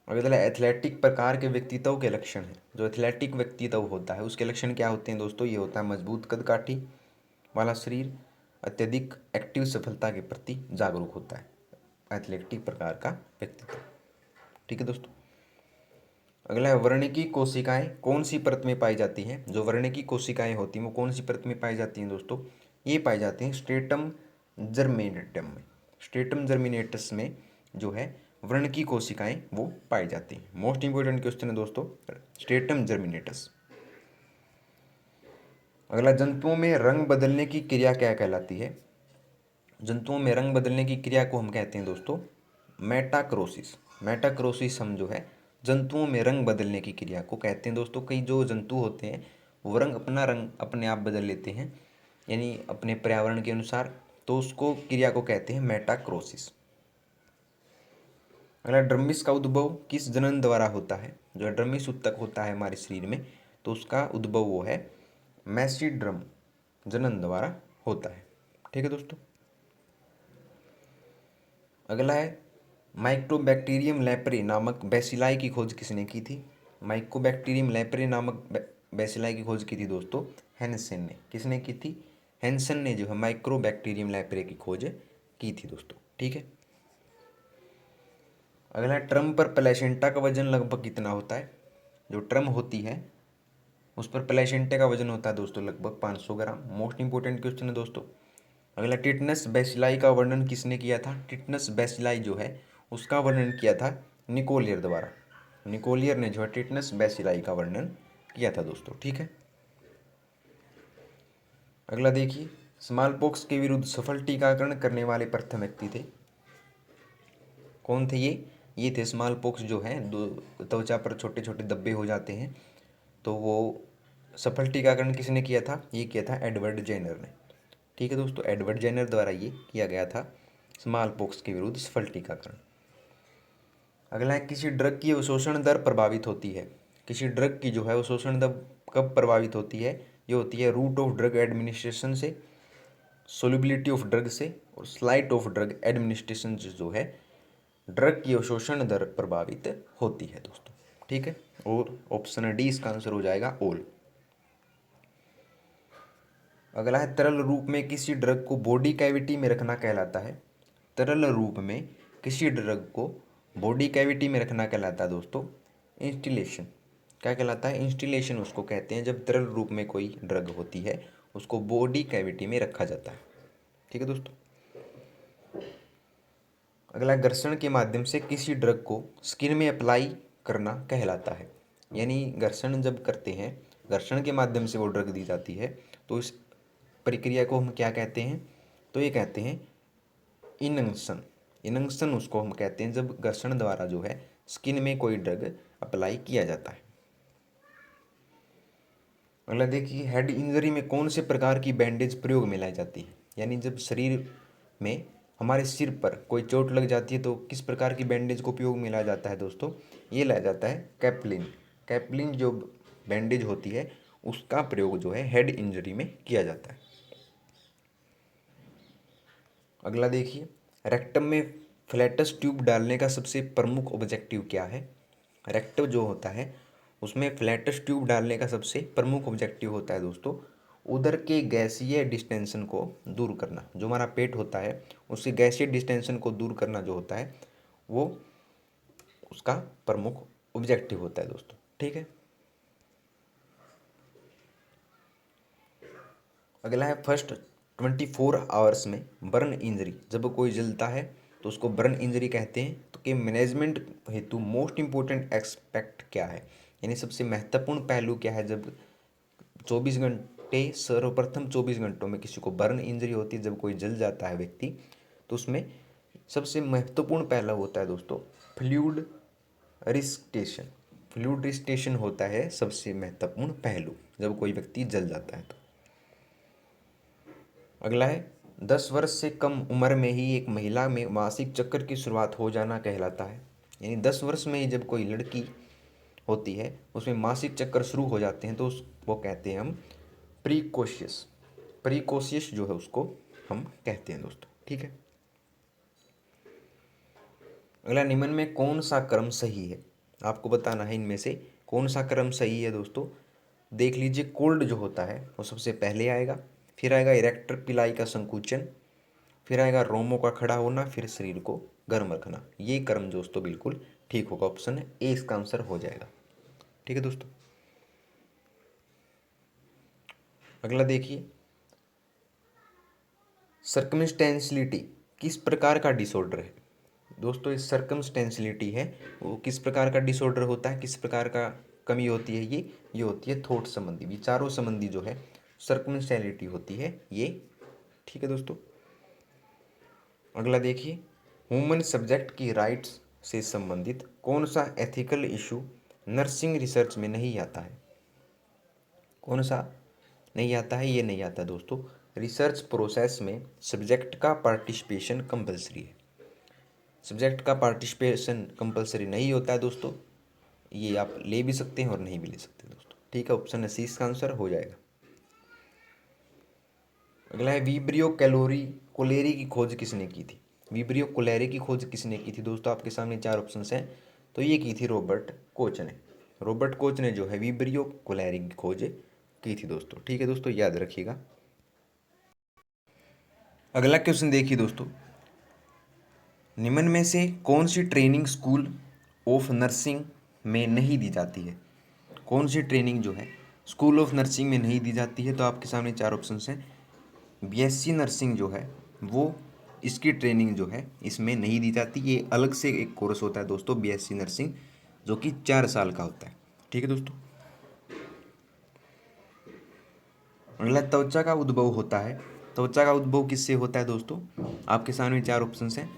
अगला, एथलेटिक प्रकार के व्यक्तित्व के लक्षण हैं। जो एथलेटिक व्यक्तित्व होता है उसके लक्षण क्या होते हैं दोस्तों? ये होता है मजबूत कदकाठी वाला शरीर, अत्यधिक एक्टिव, सफलता के प्रति जागरूक होता है एथलेटिक प्रकार का व्यक्तित्व। ठीक है दोस्तों। अगला है, वर्णिकी कोशिकाएं कौन सी परत में पाई जाती हैं? जो वर्णिकी कोशिकाएं होती हैं वो कौन सी परत में पाई जाती हैं दोस्तों? ये पाई जाती हैं स्ट्रेटम जर्मिनेटम में। स्ट्रेटम जर्मिनेटस में जो है वर्णिकी कोशिकाएं वो पाई जाती हैं। मोस्ट इंपोर्टेंट क्वेश्चन है दोस्तों, स्ट्रेटम जर्मिनेटस। अगला, जंतुओं में रंग बदलने की क्रिया क्या कहलाती है? जंतुओं में रंग बदलने की क्रिया को हम कहते हैं दोस्तों मेटाक्रोसिस। मेटाक्रोसिस हम जो है जंतुओं में रंग बदलने की क्रिया को कहते हैं दोस्तों। कई जो जंतु होते हैं वो अपना रंग अपने आप बदल लेते हैं, यानी अपने पर्यावरण के अनुसार, तो उसको क्रिया को कहते हैं मेटाक्रोसिस। अगला, ड्रमिस का उद्भव किस जनन द्वारा होता है? जो ड्रमिस ऊतक होता है हमारे शरीर में, तो उसका उद्भव वो है मैसिड्रम जनन द्वारा होता है। ठीक है दोस्तों। अगला है, माइक्रोबैक्टीरियम लेप्रे नामक बैसिलाई की खोज किसने की थी? माइक्रोबैक्टीरियम लेप्रे नामक बैसिलाई की खोज की थी दोस्तों हैंसन ने। किसने की थी? हैंसन ने जो है माइक्रोबैक्टीरियम लेप्रे की खोज की थी दोस्तों। ठीक है। अगला, ट्रम पर प्लेसेंटा का वजन लगभग कितना होता है? जो ट्रम होती है उस पर प्लेसेंटा का वजन होता है दोस्तों लगभग 500 ग्राम। मोस्ट इंपोर्टेंट क्वेश्चन है दोस्तों। अगला, टिटनस बैसिलाई का वर्णन किसने किया था? टिटनस बैसिलाई जो है उसका वर्णन किया था निकोलियर द्वारा। निकोलियर ने जो है टिटनस बैसिलाई का वर्णन किया था दोस्तों। ठीक है। अगला देखिए, स्मॉल पॉक्स के विरुद्ध सफल टीकाकरण करने वाले प्रथम व्यक्ति थे। कौन थे ये थे स्मॉल पॉक्स जो है त्वचा पर छोटे छोटे धब्बे हो जाते हैं, तो वो सफल टीकाकरण किसने किया था? ये किया था एडवर्ड जेनर ने। ठीक है दोस्तों, एडवर्ड जेनर द्वारा ये किया गया था स्मॉल पॉक्स के विरुद्ध सफल टीकाकरण। अगला है, किसी ड्रग की अवशोषण दर प्रभावित होती है। किसी ड्रग की जो है अवशोषण दर कब प्रभावित होती है? ये होती है रूट ऑफ ड्रग एडमिनिस्ट्रेशन से, सोल्युबिलिटी ऑफ ड्रग से, और स्लाइट ऑफ ड्रग एडमिनिस्ट्रेशन से जो है ड्रग की अवशोषण दर प्रभावित होती है दोस्तों। ठीक है। और ऑप्शन डी इसका आंसर हो जाएगा ऑल। अगला है, तरल रूप में किसी ड्रग को बॉडी कैविटी में रखना कहलाता है। तरल रूप में किसी ड्रग को बॉडी कैविटी में रखना कहलाता है दोस्तों इंस्टिलेशन। क्या कहलाता है, इंस्टिलेशन उसको कहते हैं, जब तरल रूप में कोई ड्रग होती है उसको बॉडी कैविटी में रखा जाता है। ठीक है दोस्तों। अगला, घर्षण के माध्यम से किसी ड्रग को स्किन में अप्लाई करना कहलाता है। यानी घर्षण जब करते हैं, घर्षण के माध्यम से वो ड्रग दी जाती है, तो इस प्रक्रिया को हम क्या कहते हैं, तो ये कहते हैं इनंक्शन। इनंक्शन उसको हम कहते हैं जब घर्षण द्वारा जो है स्किन में कोई ड्रग अप्लाई किया जाता है। अगला देखिए, हेड इंजरी में कौन से प्रकार की बैंडेज प्रयोग में लाई जाती है। यानी जब शरीर में, हमारे सिर पर कोई चोट लग जाती है तो किस प्रकार की बैंडेज को उपयोग में लाया जाता है दोस्तों, ये लाया जाता है कैपलिन। कैपलिन जो बैंडेज होती है उसका प्रयोग जो है हेड इंजरी में किया जाता है। अगला देखिए, रेक्टम में फ्लैटस ट्यूब डालने का सबसे प्रमुख ऑब्जेक्टिव क्या है। रेक्टम जो होता है उसमें फ्लैटस ट्यूब डालने का सबसे प्रमुख ऑब्जेक्टिव होता है दोस्तों, उदर के गैसीय डिस्टेंशन को दूर करना। जो हमारा पेट होता है उसके गैसीय डिस्टेंशन को दूर करना जो होता है वो उसका प्रमुख ऑब्जेक्टिव होता है दोस्तों। ठीक है। अगला है, फर्स्ट 24 आवर्स में बर्न इंजरी, जब कोई जलता है तो उसको बर्न इंजरी कहते हैं। तो कि मैनेजमेंट हेतु मोस्ट इंपॉर्टेंट एस्पेक्ट क्या है, यानी सबसे महत्वपूर्ण पहलू क्या है जब 24 घंटे, सर्वप्रथम 24 घंटों में किसी को बर्न इंजरी होती है, जब कोई जल जाता है व्यक्ति, तो उसमें सबसे महत्वपूर्ण पहलू होता है दोस्तों फ्लूइड रिस्टेशन। फ्लूइड रिस्टेशन होता है सबसे महत्वपूर्ण पहलू जब कोई व्यक्ति जल जाता है तो। अगला है, 10 वर्ष से कम उम्र में ही एक महिला में मासिक चक्र की शुरुआत हो जाना कहलाता है। यानी 10 वर्ष में ही जब कोई लड़की होती है उसमें मासिक चक्कर शुरू हो जाते हैं तो वो कहते हैं हम प्रीकोशियस। प्रीकोशियस जो है उसको हम कहते हैं दोस्तों। ठीक है। अगला, निम्न में कौन सा क्रम सही है, आपको बताना है इनमें से कौन सा क्रम सही है दोस्तों। देख लीजिए, कोल्ड जो होता है वो सबसे पहले आएगा, फिर आएगा इरेक्टर पिलाई का संकुचन, फिर आएगा रोमों का खड़ा होना, फिर शरीर को गर्म रखना। ये क्रम दोस्तों बिल्कुल ठीक होगा, ऑप्शन ए इसका आंसर हो जाएगा। ठीक है दोस्तों। अगला देखिए, सर्कमस्टेंशियलिटी किस प्रकार का डिसऑर्डर है दोस्तों। इस सर्कमस्टेंशियलिटी है वो किस प्रकार का डिसऑर्डर होता है, किस प्रकार का कमी होती है, ये होती है थॉट संबंधी, विचारों संबंधी जो है सर्कमस्टेंशियलिटी होती है ये। ठीक है दोस्तों। अगला देखिए, ह्यूमन सब्जेक्ट की राइट्स से संबंधित कौन सा एथिकल इशू नर्सिंग रिसर्च में नहीं आता है। कौन सा नहीं आता है, ये नहीं आता दोस्तों। रिसर्च प्रोसेस में सब्जेक्ट का पार्टिसिपेशन कंपलसरी है। सब्जेक्ट का पार्टिसिपेशन कंपलसरी नहीं होता है दोस्तों, ये आप ले भी सकते हैं और नहीं भी ले सकते दोस्तों। ठीक है, ऑप्शन सी इसका आंसर हो जाएगा। अगला है, विब्रियो कैलोरी कोलेरी की खोज किसने की थी। विब्रियो कोलेरी की खोज किसने की थी दोस्तों, आपके सामने 4 ऑप्शंस हैं। तो ये की थी रॉबर्ट कोच ने। रॉबर्ट कोच ने जो है विब्रियो कोलेरी की खोज की थी दोस्तों। ठीक है दोस्तों, याद रखिएगा। अगला क्वेश्चन देखिए दोस्तों, निम्न में से कौन सी ट्रेनिंग स्कूल ऑफ नर्सिंग में नहीं दी जाती है। कौन सी ट्रेनिंग जो है स्कूल ऑफ नर्सिंग में नहीं दी जाती है, तो आपके सामने 4 ऑप्शंस हैं। बीएससी नर्सिंग जो है वो, इसकी ट्रेनिंग जो है इसमें नहीं दी जाती, ये अलग से एक कोर्स होता है दोस्तों बीएससी नर्सिंग, जो कि 4 साल का होता है। ठीक है दोस्तों। अगला, त्वचा का उद्भव होता है। त्वचा का उद्भव किससे होता है दोस्तों, आपके सामने 4 ऑप्शंस हैं।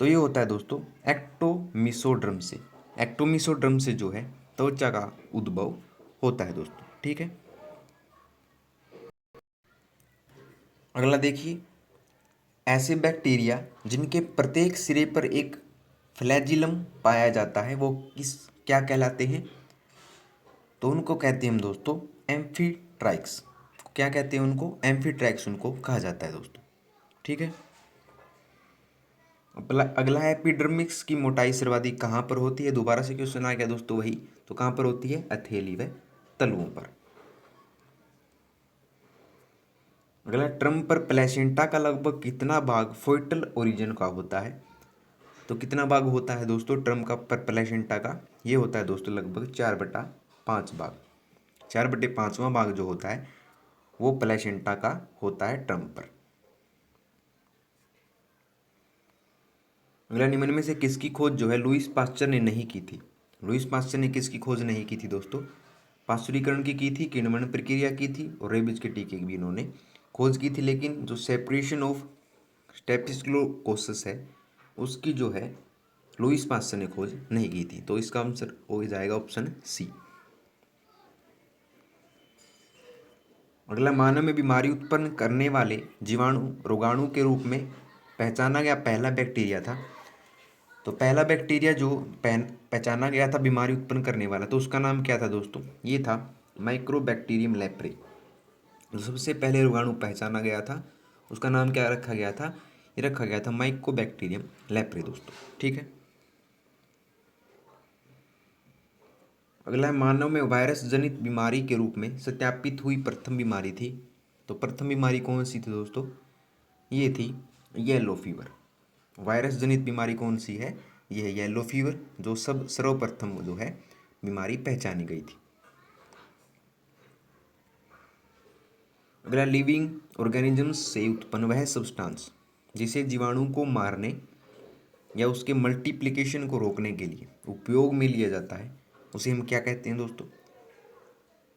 तो ये होता है दोस्तों एक्टोमिसोड्रम से। एक्टोमिसोड्रम से जो है त्वचा का उद्भव होता है दोस्तों। ठीक है। अगला देखिए, ऐसे बैक्टीरिया जिनके प्रत्येक सिरे पर एक फ्लैजिलम पाया जाता है वो किस क्या कहलाते हैं। तो उनको कहते हैं हम दोस्तों एम्फीट्राइक्स। क्या कहते हैं उनको, एम्फीट्राइक्स उनको कहा जाता है दोस्तों। ठीक है। अगला है, एपिडर्मिक्स की मोटाई सर्वाधिक कहाँ पर होती है। दोबारा से क्वेश्चन आ गया दोस्तों वही, तो कहाँ पर होती है, हथेली व तलुओं पर। अगला, ट्रम पर प्लेसेंटा का लगभग कितना भाग फोइटल ओरिजिन का होता है। तो कितना भाग होता है दोस्तों ट्रम का पर प्लेसेंटा का, ये होता है दोस्तों लगभग 4/5 5 भाग, 4/5वां भाग जो होता है वो प्लेसेंटा का होता है ट्रम्प पर। अगला, निम्न में से किसकी खोज जो है लुईस पास्चर ने नहीं की थी? लुईस पास्चर ने किसकी खोज नहीं की थी दोस्तों? पास्चुरीकरण की थी, किण्वन प्रक्रिया की थी और रेबीज के टीके की भी इन्होंने खोज की थी। लेकिन जो सेपरेशन ऑफ स्टेफिलोकोकस है उसकी जो है लुईस पास्चर ने खोज नहीं की थी। तो इसका आंसर हो जाएगा ऑप्शन सी। अगला, मानव में बीमारी उत्पन्न करने वाले जीवाणु रोगाणु के रूप में पहचाना गया पहला बैक्टीरिया था। तो पहला बैक्टीरिया जो पहचाना गया था बीमारी उत्पन्न करने वाला, तो उसका नाम क्या था दोस्तों? ये था माइक्रोबैक्टीरियम लेप्रे। जो सबसे पहले रोगाणु पहचाना गया था उसका नाम क्या रखा गया था? ये रखा गया था माइक्रोबैक्टीरियम लेप्रे दोस्तों, ठीक है। अगला है, मानव में वायरस जनित बीमारी के रूप में सत्यापित हुई प्रथम बीमारी थी। तो प्रथम बीमारी कौन सी थी दोस्तों? ये थी येलो फीवर। वायरस जनित बीमारी कौन सी है? ये है येलो फीवर, जो सर्वप्रथम जो है बीमारी पहचानी गई थी। अगला, लिविंग ऑर्गेनिजम्स से उत्पन्न वह सब्सटेंस जिसे जीवाणु को मारने या उसके मल्टीप्लिकेशन को रोकने के लिए उपयोग में लिया जाता है, उसे हम क्या कहते हैं दोस्तों?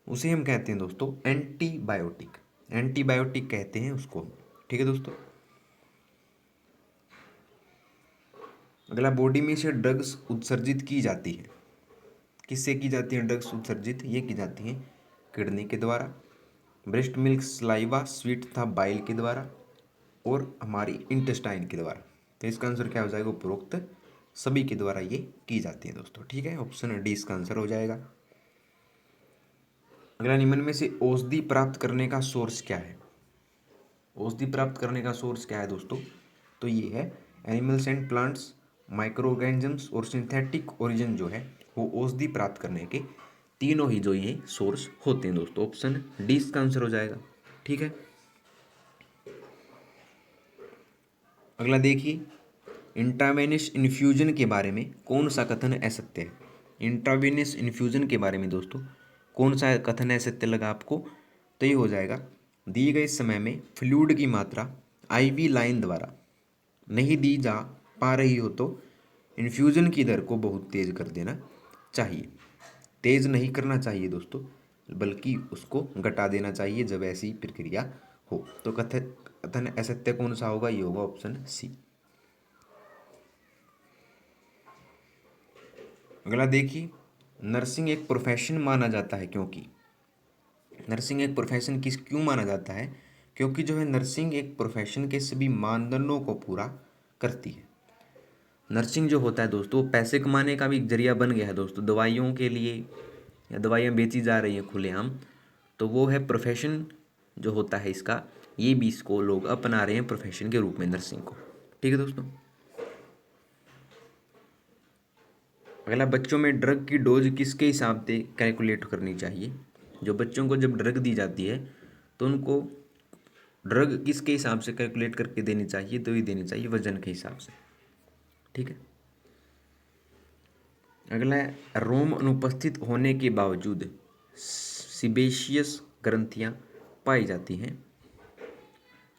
उसे हम कहते हैं दोस्तों एंटीबायोटिक। एंटीबायोटिक कहते हैं उसको, ठीक है दोस्तों। अगला, बॉडी में से ड्रग्स उत्सर्जित की जाती है। किससे की जाती है ड्रग्स उत्सर्जित? ये की जाती हैं किडनी के द्वारा, ब्रेस्ट मिल्क, स्लाइवा, स्वीट तथा बाइल के द्वारा और हमारी इंटेस्टाइन के द्वारा। तो इसका आंसर क्या हो जाएगा? उपरोक्त सभी के द्वारा ये की जाती है दोस्तों, ठीक है। ऑप्शन डी इसका आंसर हो जाएगा। अगला, निम्न में से औषधि प्राप्त करने का सोर्स क्या है? औषधि प्राप्त करने का सोर्स क्या है दोस्तों? तो ये है animals and plants, micro organisms और सिंथेटिक ओरिजिन जो है वो औषधि प्राप्त करने के तीनों ही जो ये सोर्स होते हैं दोस्तों। ऑप्शन डी इसका आंसर हो जाएगा, ठीक है। अगला देखिए, इंट्रावेनस इन्फ्यूजन के बारे में कौन सा कथन असत्य है? इंट्रावेनस इन्फ्यूजन के बारे में दोस्तों कौन सा कथन असत्य लगा आपको? तो ये हो जाएगा, दिए गए समय में फ्लूइड की मात्रा आईवी लाइन द्वारा नहीं दी जा पा रही हो तो इन्फ्यूजन की दर को बहुत तेज कर देना चाहिए। तेज नहीं करना चाहिए दोस्तों, बल्कि उसको घटा देना चाहिए जब ऐसी प्रक्रिया हो। तो कथन असत्य कौन सा होगा? ये होगा ऑप्शन सी। अगला देखिए, नर्सिंग एक प्रोफेशन माना जाता है क्योंकि नर्सिंग एक प्रोफेशन क्यों माना जाता है? क्योंकि जो है नर्सिंग एक प्रोफेशन के सभी मानदंडों को पूरा करती है। नर्सिंग जो होता है दोस्तों पैसे कमाने का भी एक जरिया बन गया है दोस्तों, दवाइयों के लिए या दवाइयाँ बेची जा रही हैं खुलेआम, तो वो है प्रोफेशन जो होता है इसका, ये भी इसको लोग अपना रहे हैं प्रोफेशन के रूप में नर्सिंग को, ठीक है दोस्तों। अगला, बच्चों में ड्रग की डोज किसके हिसाब से कैलकुलेट करनी चाहिए? जो बच्चों को जब ड्रग दी जाती है तो उनको ड्रग किसके हिसाब से कैलकुलेट करके देनी चाहिए? तो ये देनी चाहिए वजन के हिसाब से, ठीक है। अगला है, रोम अनुपस्थित होने के बावजूद सिबेशियस ग्रंथियाँ पाई जाती हैं।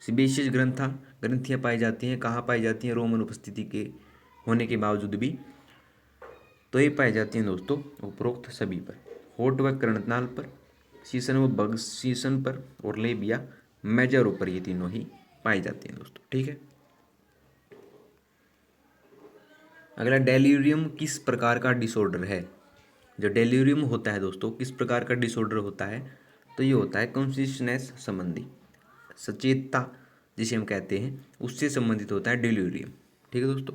सिबेशियस ग्रंथियाँ पाई जाती हैं, कहाँ पाई जाती हैं? रोम अनुपस्थिति के होने के बावजूद भी। तो ये पाई जाती हैं दोस्तों उपरोक्त सभी पर, होठ व कर्णनाल पर, शीशन व बग शीशन पर और लेबिया मेजर ऊपर, ये तीनों ही पाई जाती हैं दोस्तों, ठीक है। अगला, डेलीरियम किस प्रकार का डिसऑर्डर है? जो डेलीरियम होता है दोस्तों किस प्रकार का डिसऑर्डर होता है? तो ये होता है कॉन्शियसनेस संबंधी, सचेतता जिसे हम कहते हैं उससे संबंधित होता है डेलीरियम, ठीक है दोस्तों।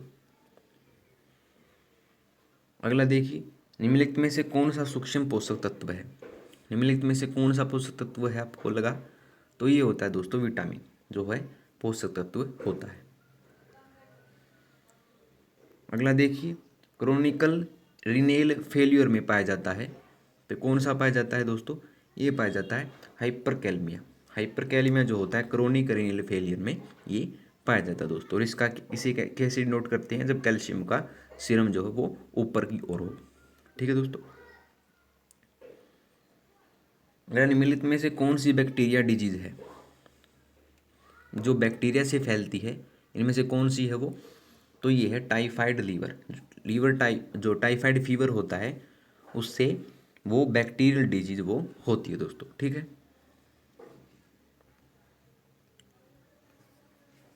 अगला देखिए, निम्नलिखित में से कौन सा सूक्ष्म पोषक तत्व है? निम्नलिखित में से कौन सा पोषक तत्व है आपको लगा? तो ये होता है दोस्तों विटामिन, जो है पोषक तत्व होता है। अगला देखिए, क्रोनिकल रीनेल फेल्यूर में पाया जाता है, तो कौन सा पाया जाता है दोस्तों? ये पाया जाता है हाइपरकैलमिया। हाइपरकैलमिया जो होता है क्रोनिक रीनेल फेलियर में ये पाया जाता है दोस्तों। और इसका इसे कैसे नोट करते हैं? जब कैल्शियम का सीरम जो है वो ऊपर की ओर हो, ठीक है दोस्तों। अगला निम्नलिखित में से कौन सी बैक्टीरिया डिजीज है जो बैक्टीरिया से फैलती है, इनमें से कौन सी है वो? तो ये है टाइफाइड जो टाइफाइड फीवर होता है उससे वो बैक्टीरियल डिजीज वो होती है दोस्तों। ठीक है,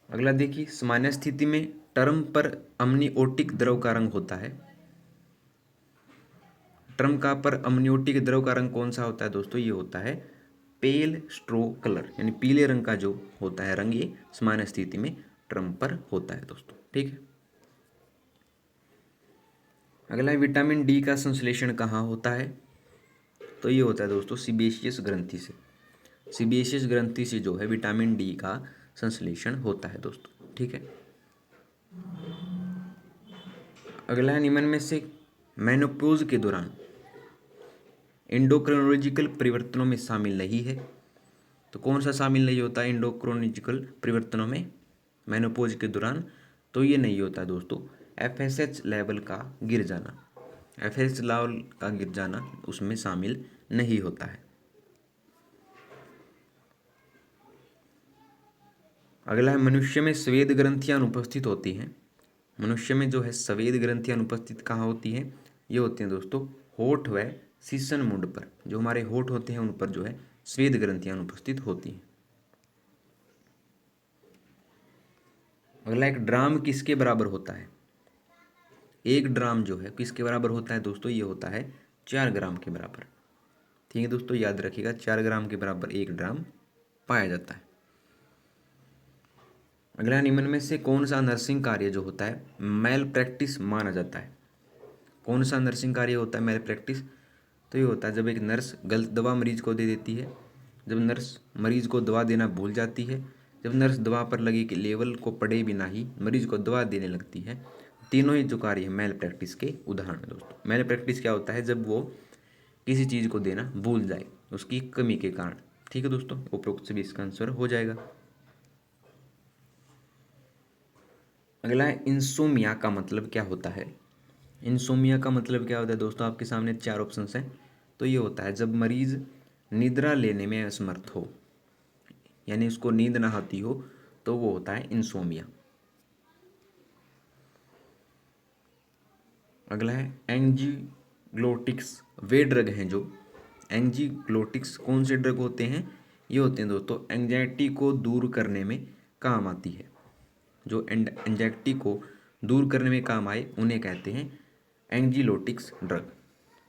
अगला देखिए, सामान्य स्थिति में टर्म पर अमनियोटिक द्रव का रंग होता है। टर्म का पर अमनियोटिक द्रव का रंग कौन सा होता है दोस्तों? ये होता है पेल स्ट्रो कलर, यानी पीले रंग का जो होता है रंग, ये सामान्य स्थिति में टर्म पर होता है दोस्तों। ठीक है, अगला है विटामिन डी का संश्लेषण कहाँ होता है? तो ये होता है दोस्तों सीबेशियस ग्रंथि से। सीबेशियस ग्रंथि से जो है विटामिन डी का संश्लेषण होता है दोस्तों। ठीक है, अगला है निम्न में से मेनोपॉज के दौरान एंडोक्रोनोलॉजिकल परिवर्तनों में शामिल नहीं है। तो कौन सा शामिल नहीं होता है एंडोक्रोनोलॉजिकल परिवर्तनों में मेनोपॉज के दौरान? तो ये नहीं होता दोस्तों एफएसएच लेवल का गिर जाना। एफएसएच लेवल का गिर जाना उसमें शामिल नहीं होता है। अगला है मनुष्य में स्वेद ग्रंथियां अनुपस्थित होती हैं। मनुष्य में जो है स्वेद ग्रंथियां अनुपस्थित कहाँ होती हैं? ये होती हैं दोस्तों होठ व शीशन मुंड पर। जो हमारे होठ होते हैं उन पर जो है स्वेद ग्रंथियां अनुपस्थित होती हैं। अगला एक ड्राम किसके बराबर होता है? एक ड्राम जो है किसके बराबर होता है दोस्तों? ये होता है 4 ग्राम के बराबर। ठीक है दोस्तों, याद रखिएगा 4 ग्राम के बराबर एक ड्राम पाया जाता है। अगला निम्न में से कौन सा नर्सिंग कार्य जो होता है मैल प्रैक्टिस माना जाता है? कौन सा नर्सिंग कार्य होता है मैल प्रैक्टिस? तो ये होता है जब एक नर्स गलत दवा मरीज को दे देती है, जब नर्स मरीज को दवा देना भूल जाती है, जब नर्स दवा पर लगे कि लेवल को पढ़े बिना ही मरीज को दवा देने लगती है। तीनों ही जो कार्य है मैल प्रैक्टिस के उदाहरण है दोस्तों। मैल प्रैक्टिस क्या होता है? जब वो किसी चीज़ को देना भूल जाए उसकी कमी के कारण। ठीक है दोस्तों, उपरोक्त से भी इसका आंसर हो जाएगा। अगला है इंसोमिया का मतलब क्या होता है? इंसोमिया का मतलब क्या होता है दोस्तों? आपके सामने 4 ऑप्शंस हैं। तो ये होता है जब मरीज निद्रा लेने में असमर्थ हो, यानी उसको नींद ना आती हो, तो वो होता है इंसोमिया। अगला है एंजीग्लोटिक्स, वे ड्रग हैं जो एंजीग्लोटिक्स कौन से ड्रग होते हैं? ये होते हैं दोस्तों एंजाइटी को दूर करने में काम आती है। जो एंजाइटी को दूर करने में काम आए उन्हें कहते हैं एंजीलोटिक्स ड्रग।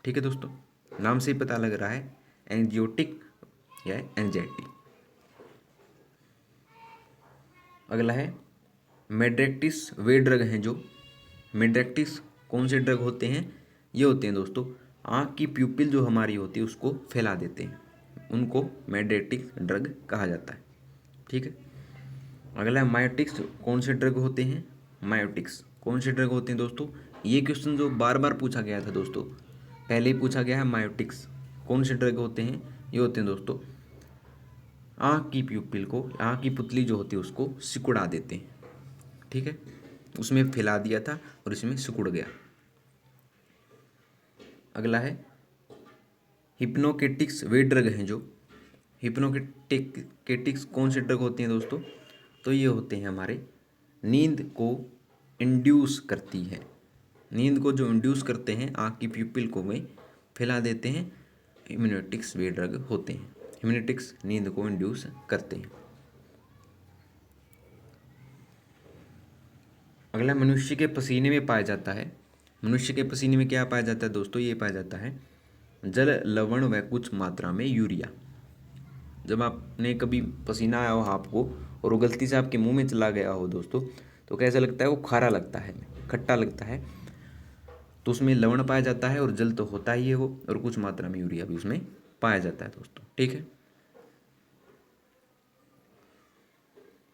ठीक है दोस्तों, नाम से ही पता लग रहा है एंजियोटिक या एंजाइटी। अगला है मेड्रेक्टिस, वे ड्रग हैं जो मेड्रेक्टिस कौन से ड्रग होते हैं? ये होते हैं दोस्तों आँख की प्यूपिल जो हमारी होती है उसको फैला देते हैं, उनको मेड्रेक्टिक ड्रग कहा जाता है। ठीक है, अगला है मायोटिक्स, कौन से ड्रग होते हैं? मायोटिक्स कौन से ड्रग होते हैं दोस्तों? ये क्वेश्चन जो बार बार पूछा गया था दोस्तों, पहले ही पूछा गया है। मायोटिक्स कौन से ड्रग होते हैं? ये होते हैं दोस्तों आँख की प्यूपिल को, आँख की पुतली जो होती है उसको सिकुड़ा देते हैं। ठीक है, उसमें फैला दिया था और इसमें सिकुड़ गया। अगला है हिप्नोकेटिक्स, वे ड्रग हैं जो हिप्नोकेटिक्स कौन से ड्रग होते हैं दोस्तों? तो ये होते हैं हमारे नींद को इंड्यूस करती है, नींद को जो इंड्यूस करते हैं आँख की प्यूपिल को में फैला देते हैं, हिप्नोटिक्स वे ड्रग होते हैं। हिप्नोटिक्स नींद को इंड्यूस करते हैं। अगला मनुष्य के पसीने में पाया जाता है। मनुष्य के पसीने में क्या पाया जाता है दोस्तों? ये पाया जाता है जल, लवण व कुछ मात्रा में यूरिया। जब आपने कभी पसीना आया हो आपको और वो गलती से आपके मुंह में चला गया हो दोस्तों, तो कैसा लगता है? वो खारा लगता है, खट्टा लगता है। तो उसमें लवण पाया जाता है और जल तो होता ही है वो, और कुछ मात्रा में यूरिया भी उसमें पाया जाता है दोस्तों। ठीक है,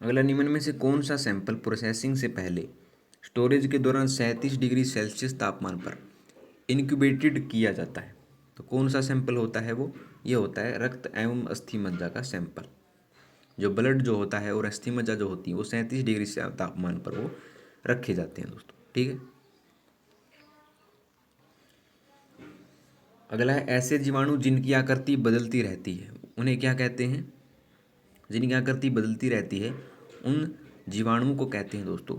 अगला निम्न में से कौन सा सैंपल प्रोसेसिंग से पहले स्टोरेज के दौरान 37 डिग्री सेल्सियस तापमान पर इनक्यूबेटेड किया जाता है? तो कौन सा सैंपल होता है वो? ये होता है रक्त एवं अस्थि मज्जा का सैंपल। जो ब्लड जो होता है और अस्थि मज्जा जो होती है वो 37 डिग्री से तापमान पर वो रखे जाते हैं दोस्तों। ठीक है, अगला है ऐसे जीवाणु जिनकी आकृति बदलती रहती है, उन्हें क्या कहते हैं? जिनकी आकृति बदलती रहती है उन जीवाणुओं को कहते हैं दोस्तों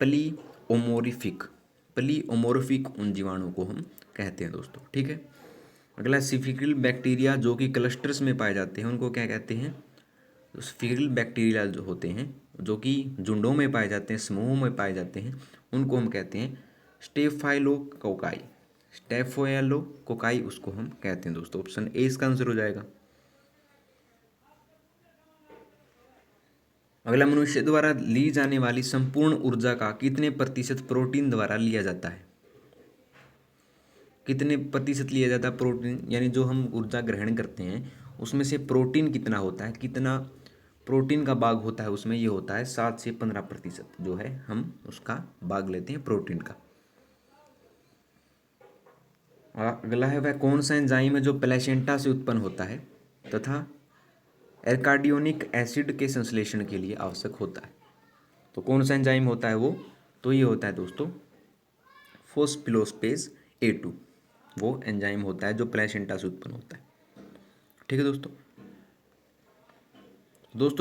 प्लीओमोरिफिक। प्लीओमोरिफिक उन जीवाणुओं को हम कहते हैं दोस्तों, ठीक है। अगला सिफिकल बैक्टीरिया जो कि क्लस्टर्स में पाए जाते हैं उनको क्या कहते हैं? तो सिफिकल बैक्टीरिया जो होते हैं जो कि झुंडों में पाए जाते हैं, समूहों में पाए जाते हैं, उनको हम कहते हैं स्टेफाइलोकोकाई। स्टेफाइलोकोकाई उसको हम कहते हैं दोस्तों। ऑप्शन ए इसका आंसर हो जाएगा। अगला मनुष्य द्वारा ली जाने वाली संपूर्ण ऊर्जा का कितने प्रतिशत प्रोटीन द्वारा लिया जाता है? कितने प्रतिशत लिया जाता है प्रोटीन, यानी जो हम ऊर्जा ग्रहण करते हैं उसमें से प्रोटीन कितना होता है, कितना प्रोटीन का भाग होता है उसमें? ये होता है 7 से 15% जो है हम उसका भाग लेते हैं प्रोटीन का। अगला है वह कौन सा एंजाइम है जो प्लेसेंटा से उत्पन्न होता है तथा एर्काडियोनिक एसिड के संश्लेषण के लिए आवश्यक होता है? तो कौन सा एंजाइम होता है वो? तो ये होता है दोस्तों फोस्फोलिपेज A2। वो एंजाइम होता है जो प्लेसेंटा से उत्पन्न होता है, ठीक है दोस्तों।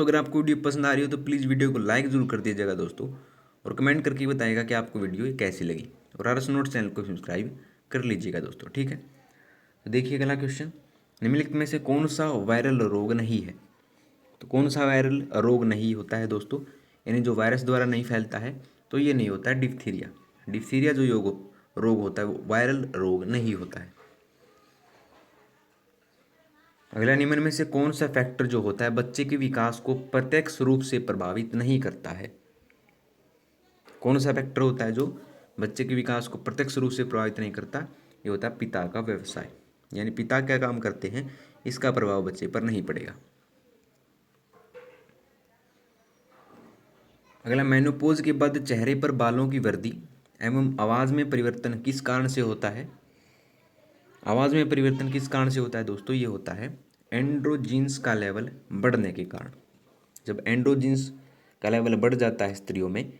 अगर आपको वीडियो पसंद आ रही हो तो प्लीज़ वीडियो को लाइक जरूर कर दीजिएगा दोस्तों, और कमेंट करके बताइएगा कि आपको वीडियो कैसी लगी, और आरएस नोट्स चैनल को सब्सक्राइब कर लीजिएगा दोस्तों, ठीक है। तो देखिए अगला क्वेश्चन, निम्नलिखित में से कौन सा वायरल रोग नहीं है? तो कौन सा वायरल रोग नहीं होता है दोस्तों, यानी जो वायरस द्वारा नहीं फैलता है? तो ये नहीं होता है डिप्थीरिया। डिप्थीरिया जो रोग होता है वो वायरल रोग नहीं होता है। अगला, निम्न में से कौन सा फैक्टर जो होता है बच्चे के विकास को प्रत्यक्ष रूप से प्रभावित नहीं करता है? कौन सा फैक्टर होता है जो बच्चे के विकास को प्रत्यक्ष रूप से प्रभावित नहीं करता? ये होता है पिता का व्यवसाय, यानी पिता क्या काम करते हैं इसका प्रभाव बच्चे पर नहीं पड़ेगा। अगला, मेनोपॉज के बाद चेहरे पर बालों की वृद्धि एवं आवाज़ में परिवर्तन किस कारण से होता है? आवाज़ में परिवर्तन किस कारण से होता है दोस्तों? ये होता है एंड्रोजीन्स का लेवल बढ़ने के कारण। जब एंड्रोजीन्स का लेवल बढ़ जाता है स्त्रियों में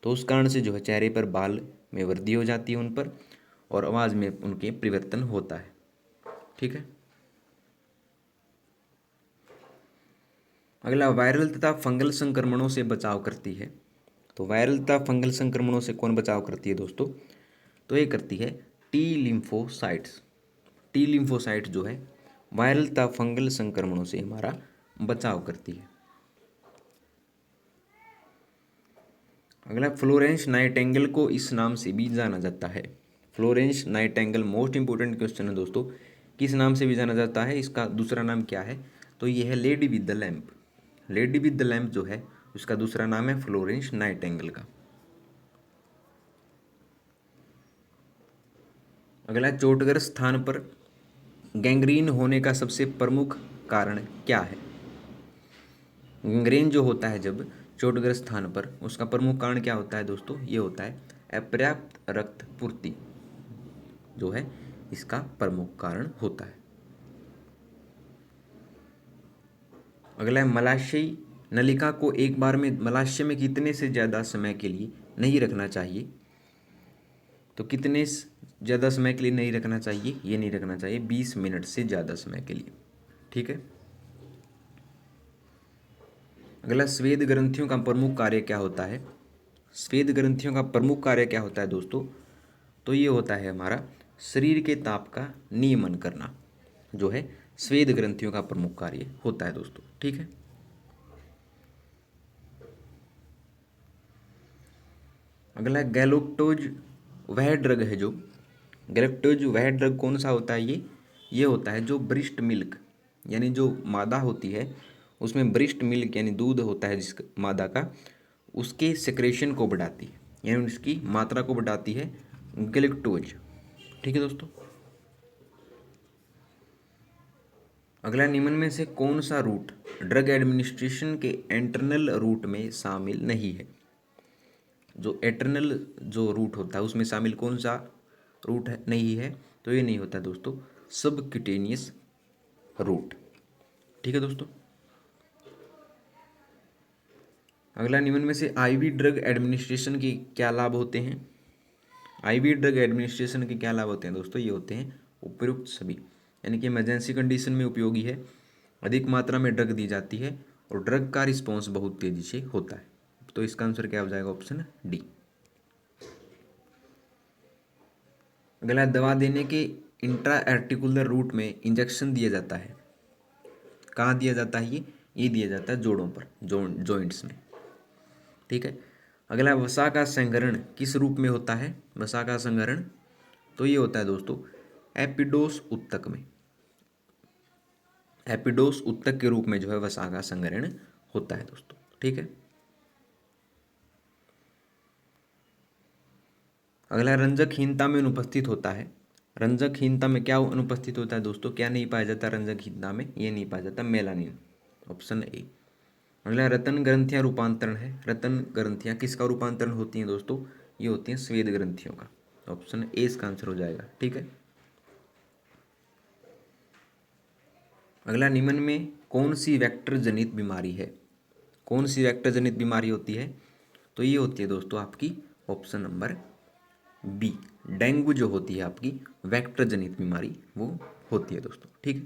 तो उस कारण से जो है चेहरे पर बाल में वृद्धि हो जाती है उन पर, और आवाज़ में उनके परिवर्तन होता है, ठीक है। अगला, वायरल तथा फंगल संक्रमणों से बचाव करती है। तो वायरल तथा फंगल संक्रमणों से कौन बचाव करती है दोस्तों? तो ये करती है टी लिम्फोसाइट्स। टी लिम्फोसाइट जो है वायरल तथा फंगल संक्रमणों से हमारा बचाव करती है। अगला, फ्लोरेंस नाइटिंगेल को इस नाम से भी जाना जाता है। Florence Nightingale most important question है दोस्तों, किस नाम से भी जाना जाता है, इसका दूसरा नाम क्या है? तो ये है lady with the lamp. Lady with the lamp जो है उसका दूसरा नाम है फ्लोरेंस नाइटिंगेल का। अगला, चोटग्रस्त स्थान पर गैंग्रीन होने का सबसे प्रमुख कारण क्या है? गैंग्रीन जो होता है जब चोटग्रस्त स्थान पर, उसका प्रमुख कारण क्या होता है दोस्तों? ये होता है अपर्याप्त रक्त पूर्ति जो है इसका प्रमुख कारण होता है। अगला है, मलाशयी नलिका को एक बार में मलाशय में कितने से ज़्यादा समय के लिए नहीं रखना चाहिए? तो कितने ज़्यादा समय के लिए नहीं रखना चाहिए? ये नहीं रखना चाहिए 20 मिनट से ज़्यादा समय के लिए, ठीक है। अगला, स्वेद ग्रंथियों का प्रमुख कार्य क्या होता है? स्वेद ग्रंथियों का प्रमुख कार्य क्या होता है दोस्तों? तो ये होता है हमारा शरीर के ताप का नियमन करना, जो है स्वेद ग्रंथियों का प्रमुख कार्य होता है दोस्तों, ठीक है। अगला, गैलेक्टोज वह ड्रग है जो गैलेक्टोज वह ड्रग कौन सा होता है? ये होता है जो ब्रेस्ट मिल्क, यानी जो मादा होती है उसमें ब्रेस्ट मिल्क यानी दूध होता है जिस मादा का, उसके सेक्रेशन को बढ़ाती है, यानी उसकी मात्रा को बढ़ाती है गैलेक्टोज, ठीक है दोस्तों। अगला, निम्न में से कौन सा रूट ड्रग एडमिनिस्ट्रेशन के इंटरनल रूट में शामिल नहीं है? जो इंटरनल जो रूट होता है उसमें शामिल कौन सा रूट है नहीं है? तो ये नहीं होता दोस्तों सबक्यूटेनियस रूट, ठीक है दोस्तों। अगला, निम्न में से आईवी ड्रग एडमिनिस्ट्रेशन के क्या लाभ होते हैं? आईवी ड्रग एडमिनिस्ट्रेशन के क्या लाभ होते हैं दोस्तों? ये होते हैं उपयुक्त सभी, यानी कि इमरजेंसी कंडीशन में उपयोगी है, अधिक मात्रा में ड्रग दी जाती है और ड्रग का रिस्पॉन्स बहुत तेजी से होता है। तो इसका आंसर क्या हो जाएगा? Option D. अगला, दवा देने के इंट्रा आर्टिकुलर रूट में इंजेक्शन दिया जाता है। कहाँ दिया जाता है? ये दिया जाता है जोड़ों पर, जॉइंट्स में। ठीक है। अगला, वसा का संहरण किस रूप में होता है? वसा का संहरण तो ये होता है दोस्तों एपिडोस उत्तक में। एपिडोस उत्तक के रूप में जो है वसा का संहरण होता है दोस्तों। ठीक है। अगला, रंजकहीनता में अनुपस्थित होता है। रंजकहीनता में क्या अनुपस्थित होता है दोस्तों? क्या नहीं पाया जाता रंजकहीनता में? ये नहीं पाया जाता मेलानिन, ऑप्शन ए। अगला, रतन ग्रंथियां रूपांतरण है। रतन ग्रंथियां किसका रूपांतरण होती हैं दोस्तों? ये होती हैं स्वेद ग्रंथियों का, ऑप्शन ए इसका आंसर हो जाएगा। ठीक है। अगला, निम्न में कौन सी वेक्टर जनित बीमारी है? कौन सी वेक्टर जनित बीमारी होती है? तो ये होती है दोस्तों आपकी ऑप्शन नंबर बी, डेंगू जो होती है आपकी वेक्टर जनित बीमारी वो होती है दोस्तों। ठीक है।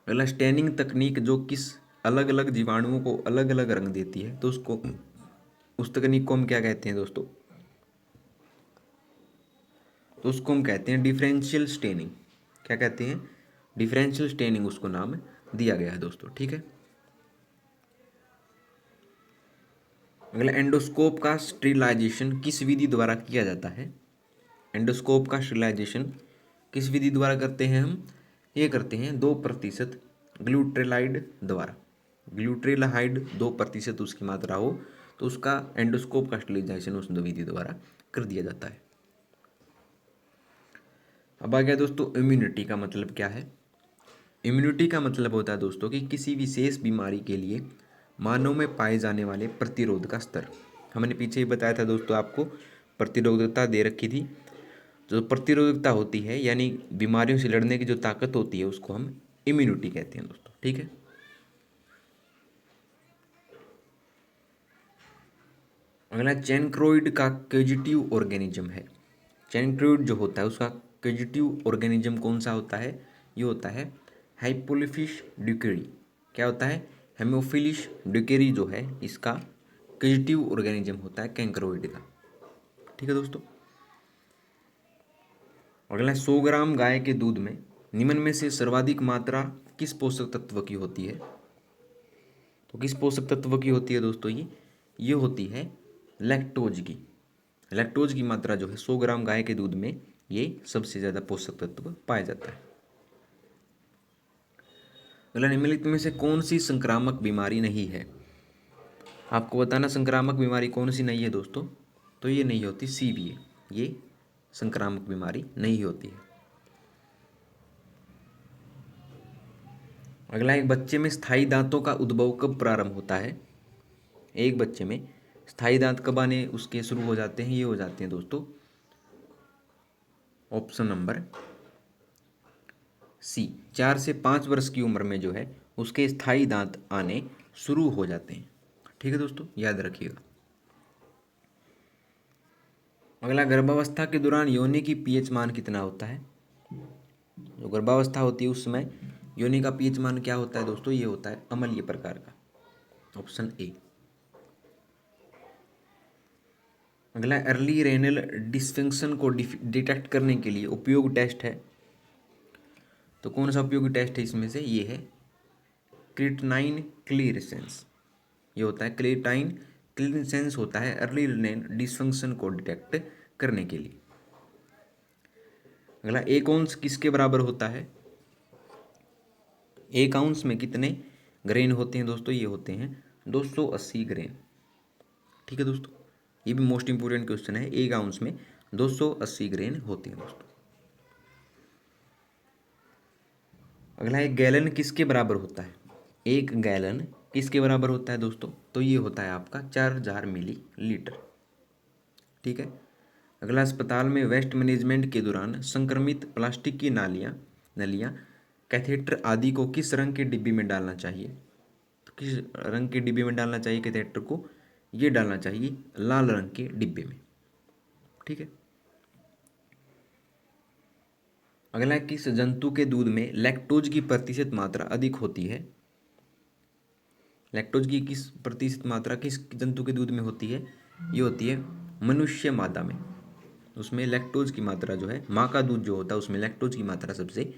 अगला, स्टेनिंग तकनीक जो किस अलग अलग जीवाणुओं को अलग अलग रंग देती है, तो उसको उस तकनीक को हम क्या कहते हैं दोस्तों? तो उसको हम कहते हैं डिफरेंशियल स्टेनिंग। क्या कहते हैं? डिफरेंशियल स्टेनिंग उसको नाम दिया गया है दोस्तों। ठीक है। अगला, एंडोस्कोप का स्टेरिलाइजेशन किस विधि द्वारा किया जाता है? एंडोस्कोप का स्टेरिलाइजेशन किस विधि द्वारा करते हैं हम? ये करते हैं 2% ग्लूट्रेलाइड द्वारा। ग्लूट्रेलाहाइड 2% उसकी मात्रा हो तो उसका एंडोस्कोप का स्टेरिलाइजेशन उस विधि द्वारा कर दिया जाता है। अब आ गया दोस्तों इम्यूनिटी का मतलब क्या है? इम्यूनिटी का मतलब होता है दोस्तों कि किसी विशेष बीमारी के लिए मानव में पाए जाने वाले प्रतिरोध का स्तर। हमने पीछे ही बताया था दोस्तों आपको, प्रतिरोधकता दे रखी थी। जो प्रतिरोधकता होती है यानी बीमारियों से लड़ने की जो ताकत होती है उसको हम इम्यूनिटी कहते हैं दोस्तों। ठीक है। अगला, चैनक्रोइड का केजिटिव ऑर्गेनिज्म है। चैनक्रोइड जो होता है उसका केजिटिव ऑर्गेनिज्म कौन सा होता है? ये होता है हाइपोलिफिस ड्यूकेरी। क्या होता है? हेमोफिलिस ड्यूकेरी जो है इसका केजिटिव ऑर्गेनिज्म होता है कैंक्रोइड का। ठीक है दोस्तों। अगला, 100 ग्राम गाय के दूध में निम्न में से सर्वाधिक मात्रा किस पोषक तत्व की होती है? तो किस पोषक तत्व की होती है दोस्तों? ये होती है लैक्टोज की। लैक्टोज की मात्रा जो है 100 ग्राम गाय के दूध में ये सबसे ज़्यादा पोषक तत्व पाया जाता है। अगला, निम्नलिखित में से कौन सी संक्रामक बीमारी नहीं है? आपको बताना संक्रामक बीमारी कौन सी नहीं है दोस्तों? तो ये नहीं होती सीवीए, ये संक्रामक बीमारी नहीं होती है। अगला, एक बच्चे में स्थायी दांतों का उद्भव कब प्रारंभ होता है? एक बच्चे में स्थायी दांत कब आने उसके शुरू हो जाते हैं? ये हो जाते हैं दोस्तों ऑप्शन नंबर सी, 4 से 5 वर्ष की उम्र में जो है उसके स्थायी दांत आने शुरू हो जाते हैं। ठीक है दोस्तों, याद रखिएगा। अगला, गर्भावस्था के दौरान योनि की पीएच मान कितना होता है? जो गर्भावस्था होती है उस समय योनि का पीएच मान क्या होता है दोस्तों? ये होता है अम्लीय प्रकार का, ऑप्शन ए। अगला, अर्ली रेनल डिसफंक्शन को डिटेक्ट करने के लिए उपयोग टेस्ट है। तो कौन सा उपयोगी टेस्ट है इसमें से? ये है क्रिएटिनाइन क्लीयरेंस। ये होता है क्रिएटिनाइन क्लीयरेंस होता है अर्ली रेनल डिसफंक्शन को डिटेक्ट करने के लिए। अगला, एक आउंस किसके बराबर होता है? एक आउंस में कितने ग्रेन होते हैं दोस्तों? ये होते हैं 280 ग्रेन। ठीक है दोस्तों, ये भी मोस्ट इंपोर्टेंट क्वेश्चन है। एक आउंस में 280 ग्रेन होते हैं दोस्तों। अगला, एक गैलन किसके बराबर होता है? एक गैलन किसके बराबर होता है दोस्तों? तो ये होता है आपका 4000 मिलीलीटर। ठीक है। अगला, अस्पताल में वेस्ट मैनेजमेंट के दौरान संक्रमित प्लास्टिक की नलियाँ कैथेटर आदि को किस रंग के डिब्बे में डालना चाहिए? तो किस रंग के डिब्बे में डालना चाहिए कैथेटर को? ये डालना चाहिए लाल रंग के डिब्बे में। ठीक है। अगला है, किस जंतु के दूध में लैक्टोज की प्रतिशत मात्रा अधिक होती है? लैक्टोज की किस प्रतिशत मात्रा किस जंतु के दूध में होती है? ये होती है मनुष्य मादा में। उसमें लैक्टोज की मात्रा जो है, माँ का दूध जो होता है उसमें लैक्टोज की मात्रा सबसे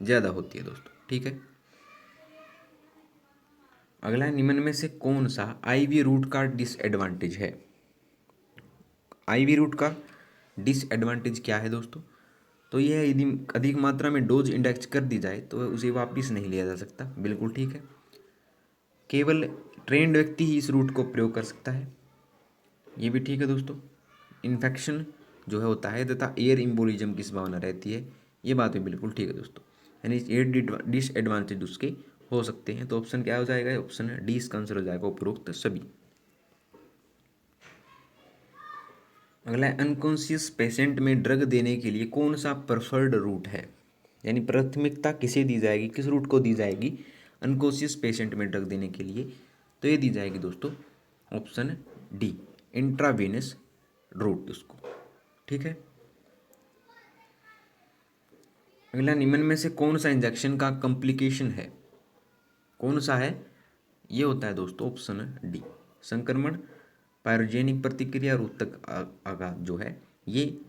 ज़्यादा होती है दोस्तों। ठीक है। अगला है, निम्न में से कौन सा आईवी रूट का डिसएडवांटेज है? आईवी रूट का डिसएडवांटेज क्या है दोस्तों? तो यह है, यदि अधिक मात्रा में डोज इंडेक्स कर दी जाए तो उसे वापस नहीं लिया जा सकता। बिल्कुल ठीक है। केवल ट्रेंड व्यक्ति ही इस रूट को प्रयोग कर सकता है। ये भी ठीक है दोस्तों। इन्फेक्शन जो है होता है तथा एयर इम्बोलिज्म की संभावना रहती है। ये बात भी बिल्कुल ठीक है दोस्तों। यानी ये डिसएडवांटेज उसके हो सकते हैं। तो ऑप्शन क्या हो जाएगा? ऑप्शन डी इसका आंसर हो जाएगा, उपरोक्त सभी। अगला है, अनकॉन्शियस पेशेंट में ड्रग देने के लिए कौन सा प्रेफर्ड रूट है? यानी प्राथमिकता किसे दी जाएगी, किस रूट को दी जाएगी अनकॉन्शियस पेशेंट में ड्रग देने के लिए? तो ये दी जाएगी दोस्तों ऑप्शन डी, इंट्रावेनस रूट उसको। ठीक है। अगला, निम्न में से कौन सा इंजेक्शन का कॉम्प्लिकेशन है? कौन सा है? ये होता है दोस्तों ऑप्शन डी, संक्रमण, पायरोजेनिक प्रतिक्रिया और ऊतक आघात जो है, ये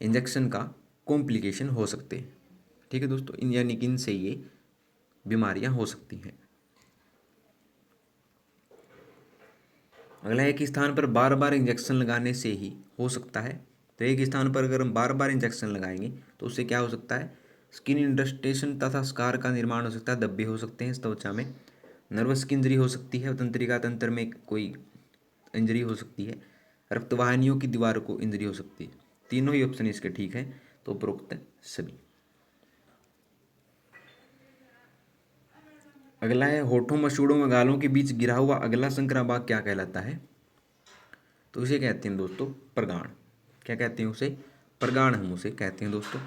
इंजेक्शन का कॉम्प्लिकेशन हो सकते हैं। ठीक है दोस्तों, इन यानी कि इनसे ये बीमारियां हो सकती हैं। अगला, एक स्थान पर बार बार इंजेक्शन लगाने से ही हो सकता है। तो एक स्थान पर अगर हम बार बार इंजेक्शन लगाएंगे तो उससे क्या हो सकता है? स्किन इंडस्ट्रेशन तथा स्कार का निर्माण हो सकता है, धब्बे हो सकते हैं त्वचा में, नर्वस की इंजरी हो सकती है, तंत्रिका तंत्र में कोई इंजरी हो सकती है, रक्तवाहिनियों की दीवार को इंजरी हो सकती है। तीनों ही ऑप्शन इसके ठीक हैं, तो उपरोक्त सभी। अगला है, होठों, मसूड़ों व गालों के बीच गिरा हुआ अगला संकरा भाग क्या कहलाता है? तो इसे कहते हैं दोस्तों प्रगाण। क्या कहते हैं उसे? प्रगाण हम उसे कहते हैं दोस्तों।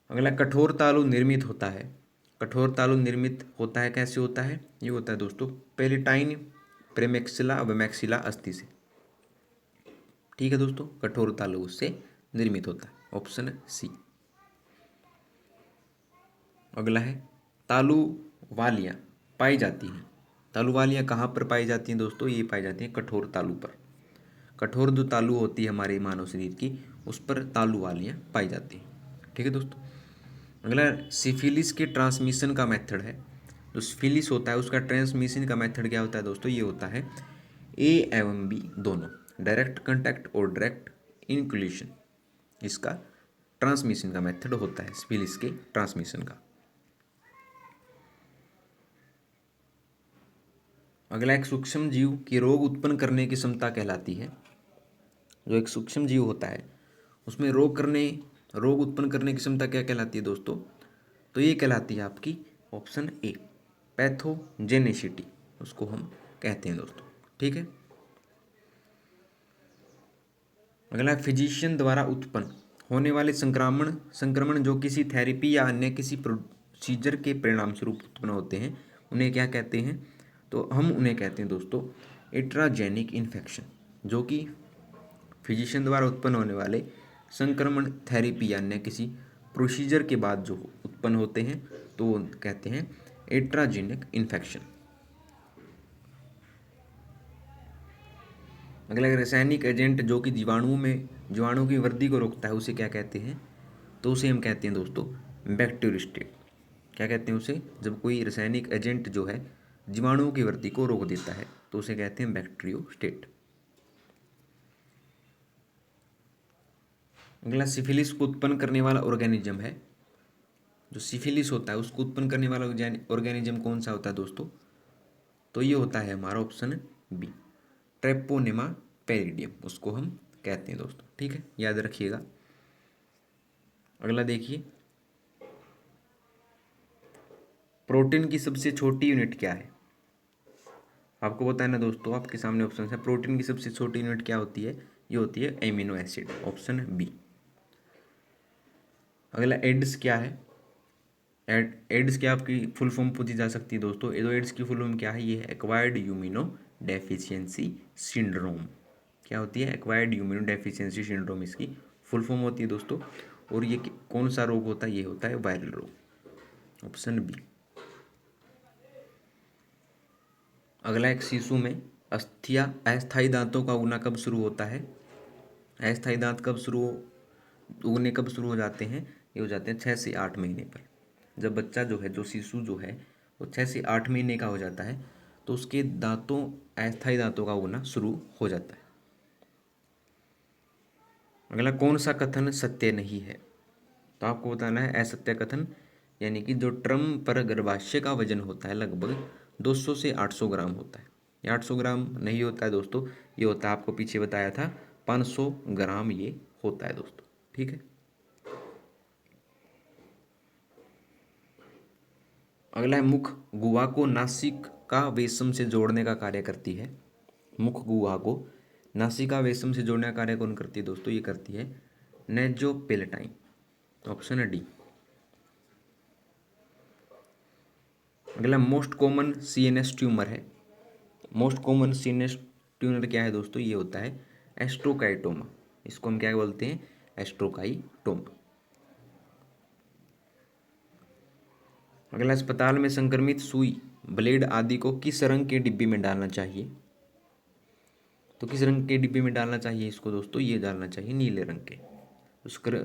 अगला, कठोर तालु निर्मित होता है। कठोर तालु निर्मित होता है, कैसे होता है? ये होता है दोस्तों पेलिटाइन प्रेमेक्सिला व मैक्सिला अस्थि से। ठीक है दोस्तों, कठोर तालु उससे निर्मित होता है, ऑप्शन सी। अगला है, तालु वालियाँ पाई जाती हैं। तालु वालियाँ कहाँ पर पाई जाती हैं दोस्तों? ये पाई जाती हैं कठोर तालु पर। कठोर जो तालु होती है हमारे मानव शरीर की, उस पर तालु वालियाँ पाई जाती हैं। ठीक है दोस्तों। अगला, सिफिलिस के ट्रांसमिशन का मेथड है। जो सिफिलिस होता है उसका ट्रांसमिशन का मेथड क्या होता है दोस्तों? ये होता है ए एवं बी दोनों, डायरेक्ट कांटेक्ट और डायरेक्ट इनक्यूलेशन, इसका ट्रांसमिशन का मेथड होता है सिफिलिस के ट्रांसमिशन का। अगला, एक सूक्ष्म जीव की रोग उत्पन्न करने की क्षमता कहलाती है। जो एक सूक्ष्म जीव होता है उसमें रोग उत्पन्न करने की क्षमता क्या कहलाती है दोस्तों? तो ये कहलाती है आपकी ऑप्शन ए, पैथोजेनेसिटी उसको हम कहते हैं दोस्तों। ठीक है। अगला, फिजिशियन द्वारा उत्पन्न होने वाले संक्रमण जो किसी थेरेपी या अन्य किसी प्रोसीजर के परिणाम स्वरूप उत्पन्न होते हैं, उन्हें क्या कहते हैं? तो हम उन्हें कहते हैं दोस्तों एट्राजेनिक इन्फेक्शन। जो कि फिजिशियन द्वारा उत्पन्न होने वाले संक्रमण थेरेपी या अन्य किसी प्रोसीजर के बाद जो उत्पन्न होते हैं, तो वो कहते हैं एट्राजेनिक इन्फेक्शन। अगला, रासायनिक एजेंट जो कि जीवाणु की वृद्धि को रोकता है, उसे क्या कहते हैं? तो उसे हम कहते हैं दोस्तों बैक्टीरियोस्टेट। क्या कहते हैं उसे? जब कोई रासायनिक एजेंट जो है जीवाणुओं की वृद्धि को रोक देता है तो उसे कहते हैं बैक्टीरियोस्टेट। अगला, सिफिलिस को उत्पन्न करने वाला ऑर्गेनिज्म है। जो सिफिलिस होता है उसको उत्पन्न करने वाला ऑर्गेनिज्म कौन सा होता है दोस्तों? तो ये होता है हमारा ऑप्शन बी, ट्रेपोनेमा पेरिडियम उसको हम कहते हैं दोस्तों। ठीक है, याद रखिएगा। अगला देखिए, प्रोटीन की सबसे छोटी यूनिट क्या है? आपको पता है ना दोस्तों, आपके सामने ऑप्शन है। प्रोटीन की सबसे छोटी यूनिट क्या होती है? ये होती है एमिनो एसिड, ऑप्शन बी। अगला, एड्स क्या है? एड्स क्या आपकी फुल फॉर्म पूछी जा सकती है दोस्तों। एड्स की फुल फॉर्म क्या है? ये है एक्वायर्ड यूमिनो डेफिशिएंसी सिंड्रोम। क्या होती है? एक्वायर्ड यूमिनो डेफिशिएंसी सिंड्रोम इसकी फुल फॉर्म होती है दोस्तों। और ये कौन सा रोग होता है? ये होता है वायरल रोग, ऑप्शन बी। अगला, एक शिशु में अस्थायी दांतों का उगना कब शुरू होता है? अस्थायी दांत उगने कब शुरू हो जाते हैं? ये हो जाते हैं 6 से 8 महीने पर। जब बच्चा जो है, जो शिशु जो है, वो 6 से 8 महीने का हो जाता है तो उसके अस्थायी दांतों का उगना शुरू हो जाता है। अगला, कौन सा कथन सत्य नहीं है? तो आपको बताना है असत्य कथन, यानी कि जो ट्रम पर गर्भाशय का वजन होता है लगभग 200 से 800 ग्राम होता है। ये 800 ग्राम नहीं होता है दोस्तों, ये होता है, आपको पीछे बताया था, 500 ग्राम ये होता है दोस्तों। ठीक है। अगला है, मुख गुहा को नासिका वेशम से जोड़ने का कार्य करती है। मुख गुहा को नासिका वेशम से जोड़ने का कार्य कौन करती है दोस्तों? ये करती है नेजोपेलेटाइन, ऑप्शन है डी। अगला, मोस्ट कॉमन सीएनएस ट्यूमर है। मोस्ट कॉमन सीएनएस ट्यूमर क्या है दोस्तों? ये होता है एस्ट्रोकाइटोमा। इसको हम क्या बोलते हैं? एस्ट्रोकाइटोमा। अगला, अस्पताल में संक्रमित सुई, ब्लेड आदि को किस रंग के डिब्बे में डालना चाहिए? तो किस रंग के डिब्बे में डालना चाहिए इसको दोस्तों? ये डालना चाहिए नीले रंग के।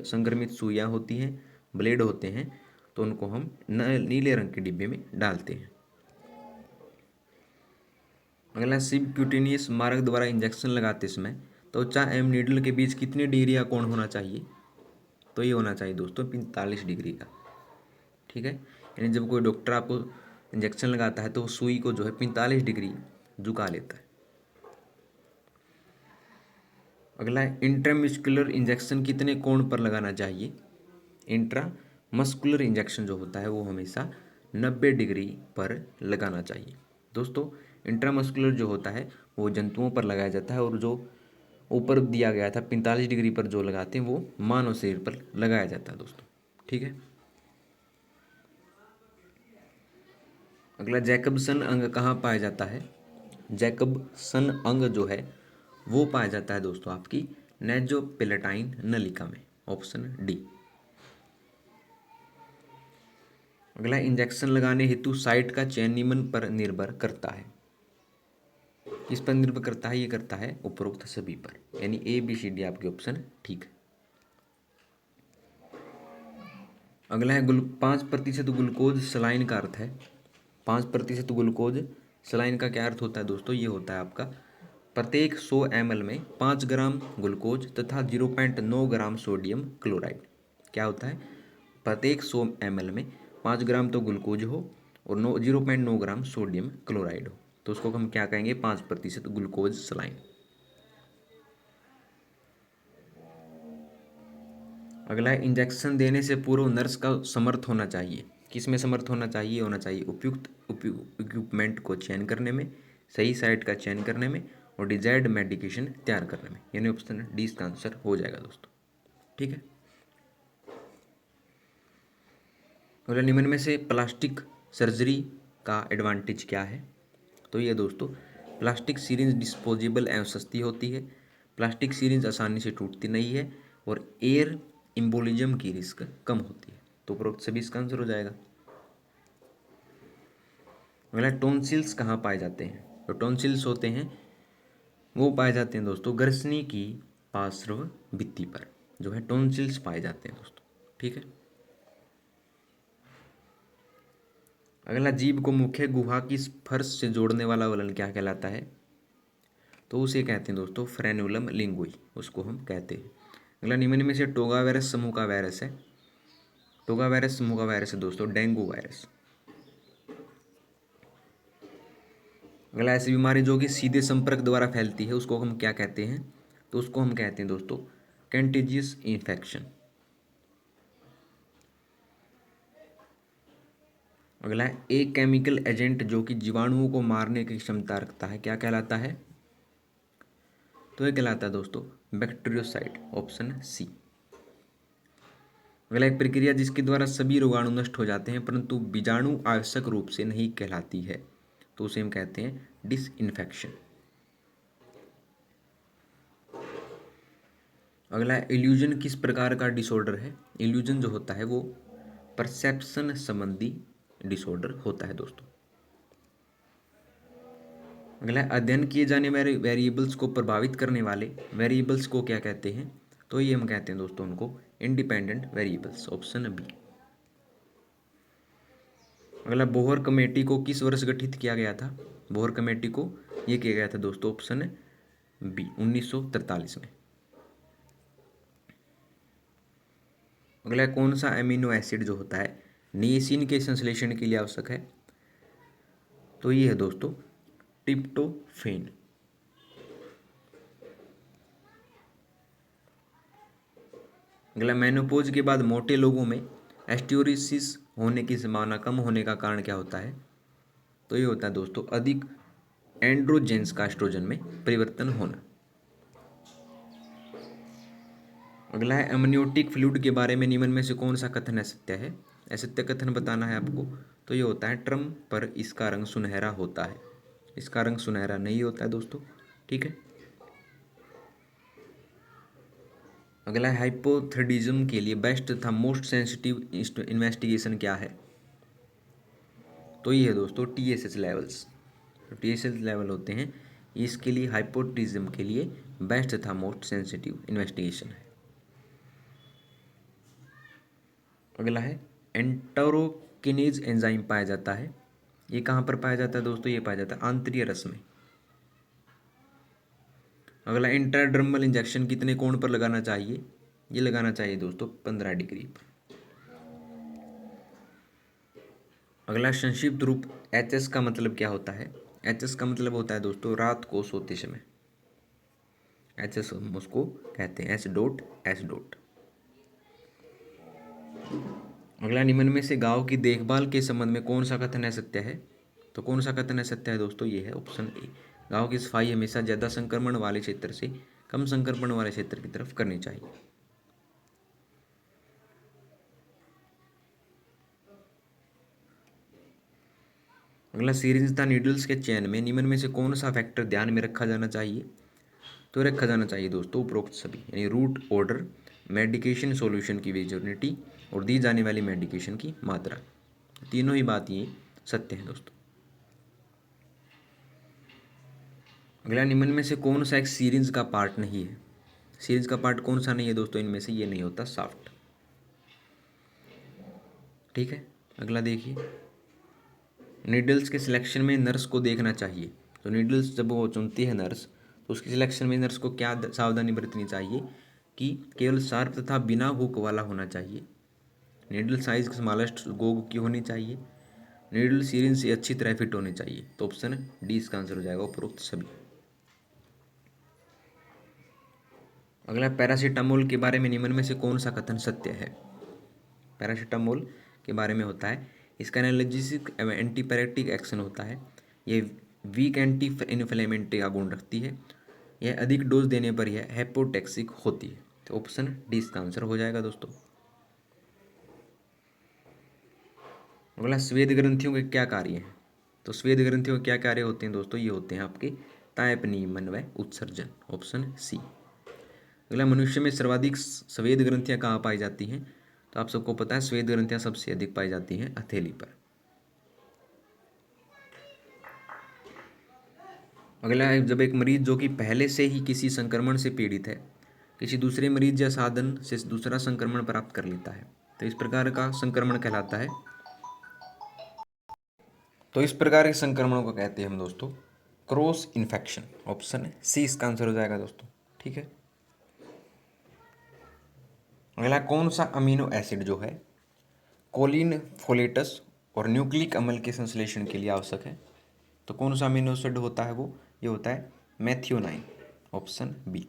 संक्रमित सुइयाँ होती हैं, ब्लेड होते हैं, तो उनको हम नीले रंग के डिब्बे में डालते हैं। अगला, सबक्यूटेनियस मार्ग द्वारा इंजेक्शन लगाते समय त्वचा एवं नीडल के बीच कितनी डिग्री का कोण होना चाहिए? तो ये होना चाहिए दोस्तों 45 डिग्री का। ठीक है, यानी जब कोई डॉक्टर आपको इंजेक्शन लगाता है तो सुई को जो है 45 डिग्री झुका लेता है। अगला है, इंट्रामस्कुलर इंजेक्शन कितने कोण पर लगाना चाहिए? इंट्रा मस्कुलर इंजेक्शन जो होता है वो हमेशा 90 डिग्री पर लगाना चाहिए दोस्तों। इंट्रामस्कुलर जो होता है वो जंतुओं पर लगाया जाता है, और जो ऊपर दिया गया था 45 डिग्री पर जो लगाते हैं वो मानव शरीर पर लगाया जाता है दोस्तों। ठीक है। अगला, जैकबसन अंग कहाँ पाया जाता है? जैकबसन अंग जो है वो पाया जाता है दोस्तों आपकी नेजोपेलेटाइन नलिका में, ऑप्शन डी। अगला, इंजेक्शन लगाने हेतु साइट का चयन निम्न पर निर्भर करता है। किस पर निर्भर करता है? ये करता है उपरोक्त सभी पर, यानी ए बी सी डी आपके ऑप्शन ठीक है। अगला है, 5% ग्लूकोज सलाइन का अर्थ है। 5% ग्लूकोज सलाइन का क्या अर्थ होता है दोस्तों? ये होता है आपका प्रत्येक 100 ml में 5 ग्राम ग्लूकोज तथा 0.9 ग्राम सोडियम क्लोराइड। क्या होता है? प्रत्येक 100 ml में 5 ग्राम तो ग्लूकोज हो और 0.9 ग्राम सोडियम क्लोराइड हो, तो उसको हम क्या कहेंगे? 5% ग्लूकोज सलाइन। अगला है, इंजेक्शन देने से पूर्व नर्स का समर्थ होना चाहिए। किस में समर्थ होना चाहिए? होना चाहिए उपयुक्त इक्विपमेंट को चयन करने में, सही साइट का चयन करने में, और डिजायर्ड मेडिकेशन तैयार करने में, यानी ऑप्शन डी इसका आंसर हो जाएगा दोस्तों। ठीक है। अगला, निम्न में से प्लास्टिक सर्जरी का एडवांटेज क्या है? तो ये दोस्तों, प्लास्टिक सीरिंज डिस्पोजेबल एवं सस्ती होती है, प्लास्टिक सीरिंज आसानी से टूटती नहीं है, और एयर एम्बोलिज्म की रिस्क कम होती है। तो उपरोक्त सभी इसका आंसर हो जाएगा। अगला, टॉन्सिल्स कहाँ पाए जाते हैं? तो टॉन्सिल्स होते हैं वो पाए जाते हैं दोस्तों ग्रसनी की पार्श्व भित्ति पर जो है टॉन्सिल्स पाए जाते हैं दोस्तों। ठीक है। अगला, जीभ को मुख्य गुहा की फर्श से जोड़ने वाला वलन क्या कहलाता है? तो उसे कहते हैं दोस्तों फ्रेनुलम लिंगुई, उसको हम कहते हैं। अगला, निम्न में से टोगा वायरस समूह का वायरस है। टोगा वायरस समूह का वायरस है दोस्तों डेंगू वायरस। अगला, ऐसी बीमारी जो कि सीधे संपर्क द्वारा फैलती है उसको हम क्या कहते हैं? तो उसको हम कहते हैं दोस्तों कंटेजियस इन्फेक्शन। अगला है, एक केमिकल एजेंट जो कि जीवाणुओं को मारने की क्षमता रखता है क्या कहलाता है? तो ये कहलाता है दोस्तों बैक्टीरियोसाइड, ऑप्शन सी। अगला, एक प्रक्रिया जिसके द्वारा सभी रोगाणु नष्ट हो जाते हैं परंतु बीजाणु आवश्यक रूप से नहीं कहलाती है, तो उसे हम कहते हैं डिसइंफेक्शन। अगला है इल्यूजन किस प्रकार का डिसऑर्डर है। इल्यूजन जो होता है वो परसेप्शन संबंधी डिसऑर्डर होता है दोस्तों। अगला है अध्ययन किए जाने वाले वेरिएबल्स को प्रभावित करने वाले वेरिएबल्स को क्या कहते हैं। तो ये हम कहते हैं दोस्तों उनको इंडिपेंडेंट वेरिएबल्स, ऑप्शन बी। अगला बोहर कमेटी को किस वर्ष गठित किया गया था। बोहर कमेटी को ये किया गया था दोस्तों, ऑप्शन बी 1943 में। अगला कौन सा एमिनो एसिड जो होता है निएसिन के संश्लेषण के लिए आवश्यक है। तो ये है दोस्तों ट्रिप्टोफैन। अगला मेनोपॉज के बाद मोटे लोगों में एस्टियोरिसिस होने की संभावना कम होने का कारण क्या होता है। तो ये होता है दोस्तों अधिक एंड्रोजेंस का एस्ट्रोजन में परिवर्तन होना। अगला है अमनियोटिक फ्लूइड के बारे में निम्न में से कौन सा कथन असत्य है। असत्य कथन बताना है आपको। तो ये होता है ट्रम पर इसका रंग सुनहरा होता है। इसका रंग सुनहरा नहीं होता है दोस्तों, ठीक है। अगला है हाइपोथायराइडिज्म के लिए बेस्ट तथा मोस्ट सेंसिटिव इन्वेस्टिगेशन क्या है। तो ये है दोस्तों TSH लेवल्स। तो TSH लेवल होते हैं, इसके लिए हाइपोथायराइडिज्म के लिए बेस्ट तथा मोस्ट सेंसिटिव इन्वेस्टिगेशन है। अगला है एंटेरोकिनेज एंजाइम पाया जाता है। ये कहाँ पर पाया जाता है दोस्तों, ये पाया जाता है आंतरीय रस में। अगला इंट्राडर्मल इंजेक्शन कितने कोण पर लगाना चाहिए। ये लगाना चाहिए दोस्तों 15 डिग्री पर। अगला संक्षिप्त रूप HS का मतलब क्या होता है। HS का मतलब होता है दोस्तों रात को सोते समय। HS हम उसको कहते हैं S.S. अगला निम्न में से गांव की देखभाल के संबंध में कौन सा कथन असत्य है। तो कौन सा कथन असत्य है दोस्तों, ये है ऑप्शन ए। गांव की सफाई हमेशा ज़्यादा संक्रमण वाले क्षेत्र से कम संक्रमण वाले क्षेत्र की तरफ करनी चाहिए। अगला सीरिंज तथा नीडल्स के चयन में निम्न में से कौन सा फैक्टर ध्यान में रखा जाना चाहिए। तो रखा जाना चाहिए दोस्तों उपरोक्त सभी, यानी रूट ऑर्डर, मेडिकेशन सॉल्यूशन की वेजिबिलिटी और दी जाने वाली मेडिकेशन की मात्रा। तीनों ही बात ये सत्य है दोस्तों। अगला निम्न में से कौन सा एक सीरिंज का पार्ट नहीं है। सीरिंज का पार्ट कौन सा नहीं है दोस्तों, इनमें से ये नहीं होता शाफ्ट, ठीक है। अगला देखिए नीडल्स के सिलेक्शन में नर्स को देखना चाहिए। तो नीडल्स जब वो चुनती है नर्स, तो उसकी सिलेक्शन में नर्स को क्या सावधानी बरतनी चाहिए कि केवल शार्प तथा बिना हुक वाला होना चाहिए। नीडल साइज स्मॉलेस्ट गोग की होनी चाहिए। नीडल सीरिंज से अच्छी तरह फिट होनी चाहिए। तो ऑप्शन डी इसका आंसर हो जाएगा उपरोक्त सभी। अगला पैरासीटामोल के बारे में निम्न में से कौन सा कथन सत्य है। पैरासीटामोल के बारे में होता है इसका एनाल्जेसिक एवं एंटीपायरेटिक एक्शन होता है। ये वीक एंटी इन्फ्लेमेटरी का गुण रखती है। यह अधिक डोज देने पर यह हेपोटैक्सिक होती है। तो ऑप्शन डी इसका आंसर हो जाएगा दोस्तों। अगला स्वेद ग्रंथियों के क्या कार्य हैं। तो स्वेद ग्रंथियों के क्या कार्य होते हैं दोस्तों, ये होते हैं आपके ताप नियमन व उत्सर्जन, ऑप्शन सी। अगला मनुष्य में सर्वाधिक स्वेद ग्रंथियां कहाँ पाई जाती हैं। तो आप सबको पता है स्वेद ग्रंथियां सबसे अधिक पाई जाती हैं हथेली पर। अगला है जब एक मरीज जो कि पहले से ही किसी संक्रमण से पीड़ित है किसी दूसरे मरीज या साधन से दूसरा संक्रमण प्राप्त कर लेता है, तो इस प्रकार का संक्रमण कहलाता है। तो इस प्रकार के संक्रमणों को कहते हैं हम दोस्तों क्रॉस इन्फेक्शन, ऑप्शन सी इसका आंसर हो जाएगा दोस्तों, ठीक है। अगला कौन सा अमीनो एसिड जो है कोलिन फोलेटस और न्यूक्लिक अम्ल के संश्लेषण के लिए आवश्यक है। तो कौन सा अमीनो एसिड होता है वो, ये होता है मेथियोनाइन, ऑप्शन बी।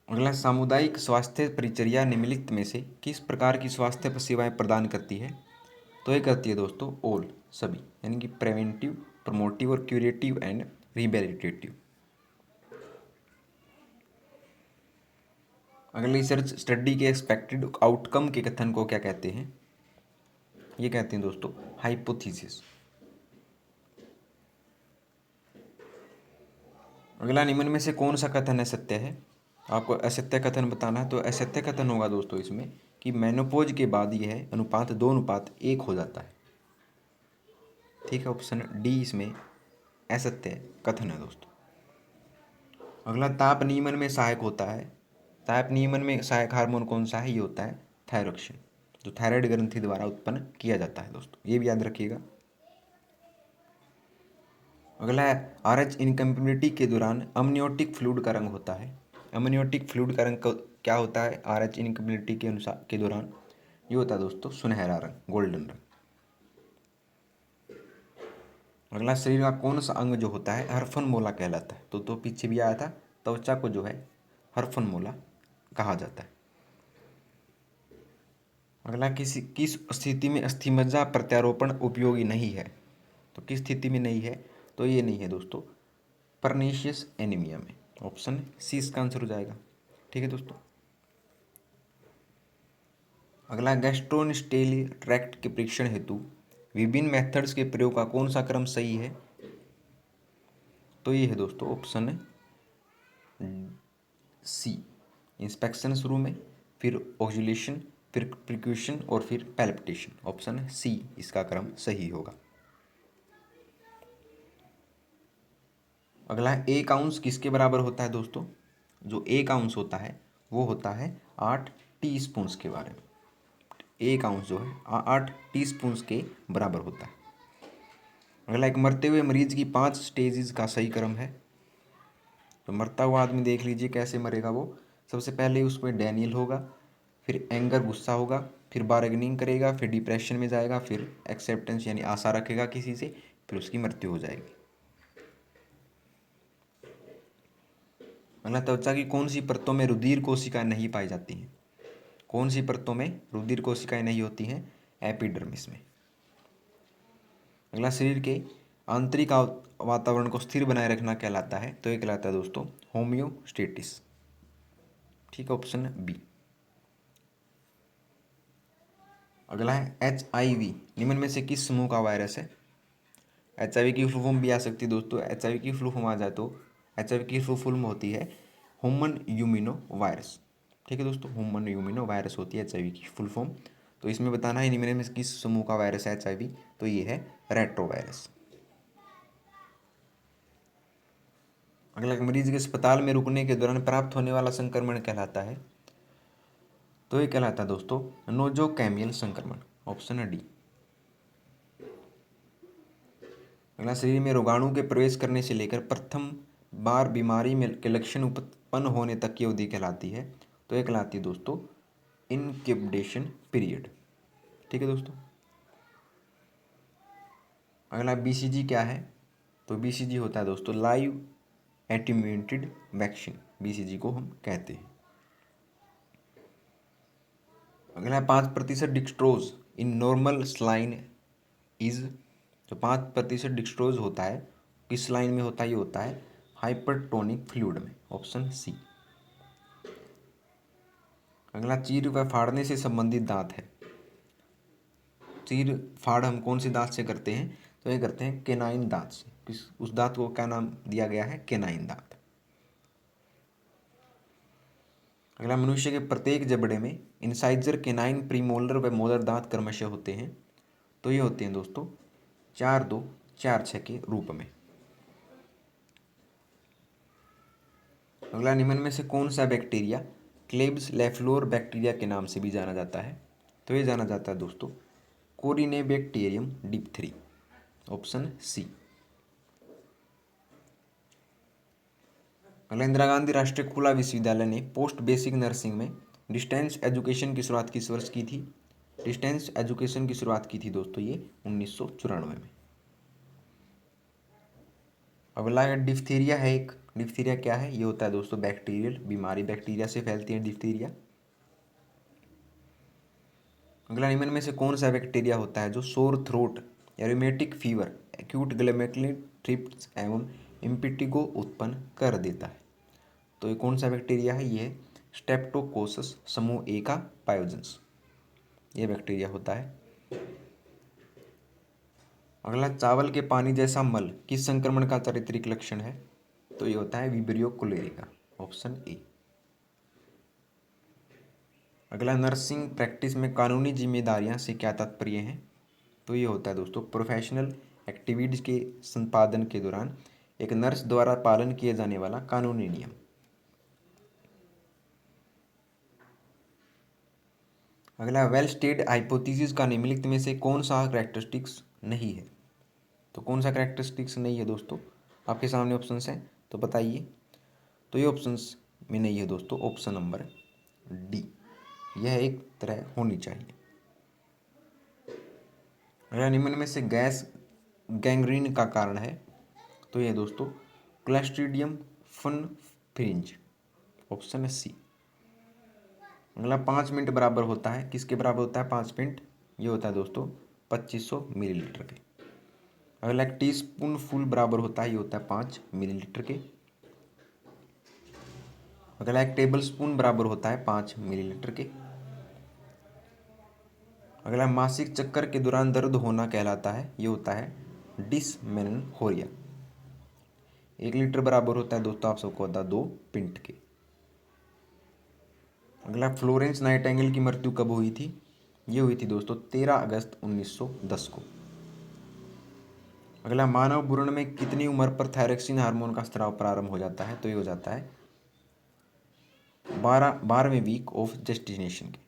अगला सामुदायिक स्वास्थ्य परिचर्या निम्नलिखित में से किस प्रकार की स्वास्थ्य सेवाएं प्रदान करती है। तो ये करती है दोस्तों ऑल, सभी, यानी कि प्रिवेंटिव, प्रमोटिव और क्यूरेटिव एंड रिहेबिलिटेटिव। अगले रिसर्च स्टडी के एक्सपेक्टेड आउटकम के कथन को क्या कहते हैं। ये कहते हैं दोस्तों हाइपोथेसिस। अगला, निम्न में से कौन सा कथन असत्य है? आपको असत्य कथन बताना है। तो असत्य कथन होगा दोस्तों इसमें कि मेनोपॉज के बाद यह अनुपात 2:1 हो जाता है। ठीक है, ऑप्शन डी इसमें असत्य कथन है दोस्तों। अगला, ताप नियमन में सहायक होता है। ताप नियमन में सहायक हार्मोन कौन सा है? ये होता है थायरोक्सिन, जो थायराइड ग्रंथि द्वारा उत्पन्न किया जाता है दोस्तों, ये भी याद रखिएगा। अगला है, आरएच इनकम्पेबिलिटी के दौरान अमनियोटिक फ्लूइड का रंग होता है। अमनियोटिक फ्लूइड का रंग क्या होता है आरएच इनकम्पेबिलिटी के अनुसार के दौरान? ये होता है दोस्तों सुनहरा रंग, गोल्डन रंग। अगला, शरीर का कौन सा अंग जो होता है हरफनमोला कहलाता है? तो पीछे भी आया था, त्वचा को जो है हरफनमोला कहा जाता है। अगला, किस स्थिति में अस्थिमज्जा प्रत्यारोपण उपयोगी नहीं है? तो किस स्थिति में नहीं है? तो ये नहीं है दोस्तों परनीशियस एनीमिया में। ऑप्शन सी इसका आंसर हो जाएगा। ठीक है दोस्तों। अगला, गैस्ट्रोइंटेस्टाइनल ट्रैक्ट के परीक्षण हेतु विभिन्न मेथड्स के प्रयोग का कौन सा क्रम सही है? तो ये है दोस्तों ऑप्शन सी, इंस्पेक्शन शुरू में, फिर ऑक्यूलेशन, फिर प्रिक्यूशन और फिर पैल्पिटेशन। ऑप्शन सी इसका क्रम सही होगा। अगला है, 1 आउंस किसके बराबर होता है दोस्तों? जो 1 आउंस होता है वो होता है 8 टीस्पून के बारे में। 1 आउंस जो है 8 टीस्पून के बराबर होता है। अगला, एक मरते हुए मरीज की 5 स्टेजेस का सही क्रम है। तो मरता हुआ आदमी देख लीजिए कैसे मरेगा वो। सबसे पहले उसमें डैनियल होगा, फिर एंगर गुस्सा होगा, फिर बार्गेनिंग करेगा, फिर डिप्रेशन में जाएगा, फिर एक्सेप्टेंस यानी आशा रखेगा किसी से, फिर उसकी मृत्यु हो जाएगी। अगला, त्वचा की कौन सी परतों में रुधिर कोशिकाएं नहीं पाई जाती हैं? कौन सी परतों में रुधिर कोशिकाएं नहीं होती हैं? एपिडर्मिस में। अगला, शरीर के आंतरिक वातावरण को स्थिर बनाए रखना कहलाता है। तो ये कहलाता है दोस्तों होम्योस्टेसिस। ठीक है, ऑप्शन बी। अगला है, HIV निम्न में से किस समूह का वायरस है? HIV की फुल फॉर्म भी आ सकती है दोस्तों। HIV की फुल फॉर्म आ जाए तो HIV की फुल फॉर्म होती है ह्यूमन यूमिनो वायरस। ठीक है दोस्तों, ह्यूमन यूमिनो वायरस होती है HIV की फुल फॉर्म। तो इसमें बताना है निम्न में किस समूह का वायरस है HIV? तो ये है रेट्रो वायरस। अगला, मरीज के अस्पताल में रुकने के दौरान प्राप्त होने वाला संक्रमण कहलाता है। तो ये कहलाता है दोस्तों नोजोकैमियल संक्रमण। Option D. अगला, शरीर में रोगाणु के प्रवेश करने से लेकर प्रथम बार बीमारी में के लक्षण उत्पन्न होने तक की अवधि कहलाती है। तो ये कहलाती है दोस्तों इनक्यूबेशन पीरियड। ठीक है दोस्तों। अगला, BCG क्या है? तो BCG होता है दोस्तों लाइव एटेन्यूएटेड वैक्सीन, BCG को हम कहते हैं। अगला, 5% डिक्सट्रोज इन नॉर्मल स्लाइन इज। जो 5% डिक्सट्रोज होता है किस लाइन में होता है? ये होता है हाइपरटोनिक फ्लूइड में। Option C. अगला, चीर व फाड़ने से संबंधित दांत है। चीर फाड़ हम कौन से दांत से करते हैं? तो ये करते हैं केनाइन दांत से। किस उस दांत को क्या नाम दिया गया है? केनाइन दांत। अगला, मनुष्य के प्रत्येक जबड़े में इंसाइजर, केनाइन, प्रीमोलर व मोलर दांत क्रमशः होते हैं। तो ये होते हैं दोस्तों 4, 2, 4, 6 के रूप में। अगला, निम्न में से कौन सा बैक्टीरिया क्लेब्स लेफ्लोर बैक्टीरिया के नाम से भी जाना जाता है? तो ये जाना जाता है दोस्तों कोरिनेबैक्टीरियम डिप्थरी। Option C. अगला, इंदिरा गांधी राष्ट्रीय खुला विश्वविद्यालय ने पोस्ट बेसिक नर्सिंग में डिस्टेंस एजुकेशन की शुरुआत किस वर्ष की थी? डिस्टेंस एजुकेशन की शुरुआत की थी दोस्तों ये 1994 में। अगला, डिप्थीरिया है एक। डिप्थीरिया क्या है? ये होता है दोस्तों बैक्टीरियल बीमारी, बैक्टीरिया से फैलती है डिप्थीरिया। अगला, निम्न में से कौन सा बैक्टीरिया होता है जो sore throat, rheumatic fever, acute glomerular थ्रिप्स एवं इम्पिटिगो उत्पन्न कर देता है? तो ये कौन सा बैक्टीरिया है? ये स्टेप्टोकोकस समूह ए का पायोजेंस, ये बैक्टीरिया होता है। अगला, चावल के पानी जैसा मल किस संक्रमण का चारित्रिक लक्षण है? तो ये होता है विब्रियो कोलेरिका, ऑप्शन ए। अगला, नर्सिंग प्रैक्टिस में कानूनी जिम्मेदारियां से क्या तात्पर्य है? तो ये होता है दोस्तों प्रोफेशनल एक्टिविटीज के संपादन के दौरान एक नर्स द्वारा पालन किया जाने वाला कानूनी नियम। अगला, वेल स्टेड हाइपोथेसिस का निम्नलिखित में से कौन सा कैरेक्टरिस्टिक्स नहीं है? तो कौन सा कैरेक्टरिस्टिक्स नहीं है दोस्तों? आपके सामने ऑप्शंस हैं, तो बताइए। तो ये ऑप्शंस में नहीं है दोस्तों, ऑप्शन नंबर डी, यह एक तरह होनी चाहिए। अगला, निम्न में से गैस गैंग्रीन का कारण है? तो ये दोस्तों क्लस्ट्रीडियम फनफ्रिंज, ऑप्शन सी। अगला, 5 मिनट बराबर होता है, किसके बराबर होता है 5 मिनट? ये होता है दोस्तों 2500 मिलीलीटर के। अगला, एक टी स्पून फुल बराबर होता है, ये होता है 5 मिलीलीटर के। अगला, एक टेबल स्पून बराबर होता है 5 मिलीलीटर के। अगला, मासिक चक्कर के दौरान दर्द होना कहलाता है, ये होता है डिसमेनोर्हिया। 1 लीटर बराबर होता है दोस्तों आप सबको पता 2 पिंट के। अगला, फ्लोरेंस नाइटिंगेल की मृत्यु कब हुई थी? ये हुई थी दोस्तों 13 अगस्त 1910 को। अगला, मानव भ्रूण में कितनी उम्र पर थायरोक्सिन हार्मोन का स्राव प्रारंभ हो जाता है? तो ये हो जाता है 12वें वीक ऑफ जेस्टिनेशन के।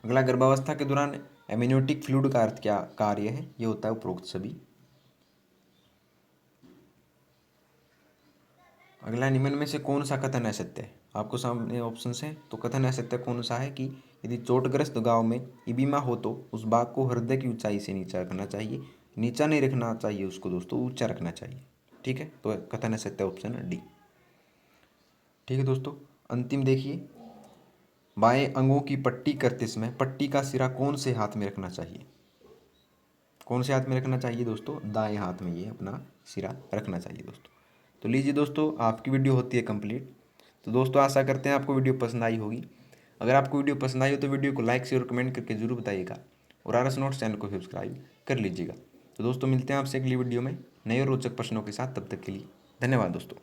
अगला, गर्भावस्था के दौरान एमनियोटिक फ्लूइड का अर्थ क्या कार्य है? ये होता है उपरोक्त सभी। अगला, निम्न में से कौन सा कथन असत्य है? आपको सामने ऑप्शन है, तो कथन असत्य कौन सा है कि यदि चोटग्रस्त गांव में इबीमा हो तो उस बाघ को हृदय की ऊंचाई से नीचा रखना चाहिए। नीचा नहीं रखना चाहिए उसको दोस्तों, ऊंचा रखना चाहिए। ठीक है, तो कथन असत्य ऑप्शन डी। ठीक है दोस्तों, अंतिम देखिए, बाएं अंगों की पट्टी करते समय पट्टी का सिरा कौन से हाथ में रखना चाहिए? कौन से हाथ में रखना चाहिए दोस्तों? दाएं हाथ में ये अपना सिरा रखना चाहिए दोस्तों। तो लीजिए दोस्तों, आपकी वीडियो होती है कंप्लीट। तो दोस्तों आशा करते हैं आपको वीडियो पसंद आई होगी। अगर आपको वीडियो पसंद आई हो तो वीडियो को लाइक शेयर और कमेंट करके जरूर बताइएगा, और आर एस नोट्स चैनल को सब्सक्राइब कर लीजिएगा। तो दोस्तों मिलते हैं आपसे अगली वीडियो में नए और रोचक प्रश्नों के साथ, तब तक के लिए धन्यवाद दोस्तों।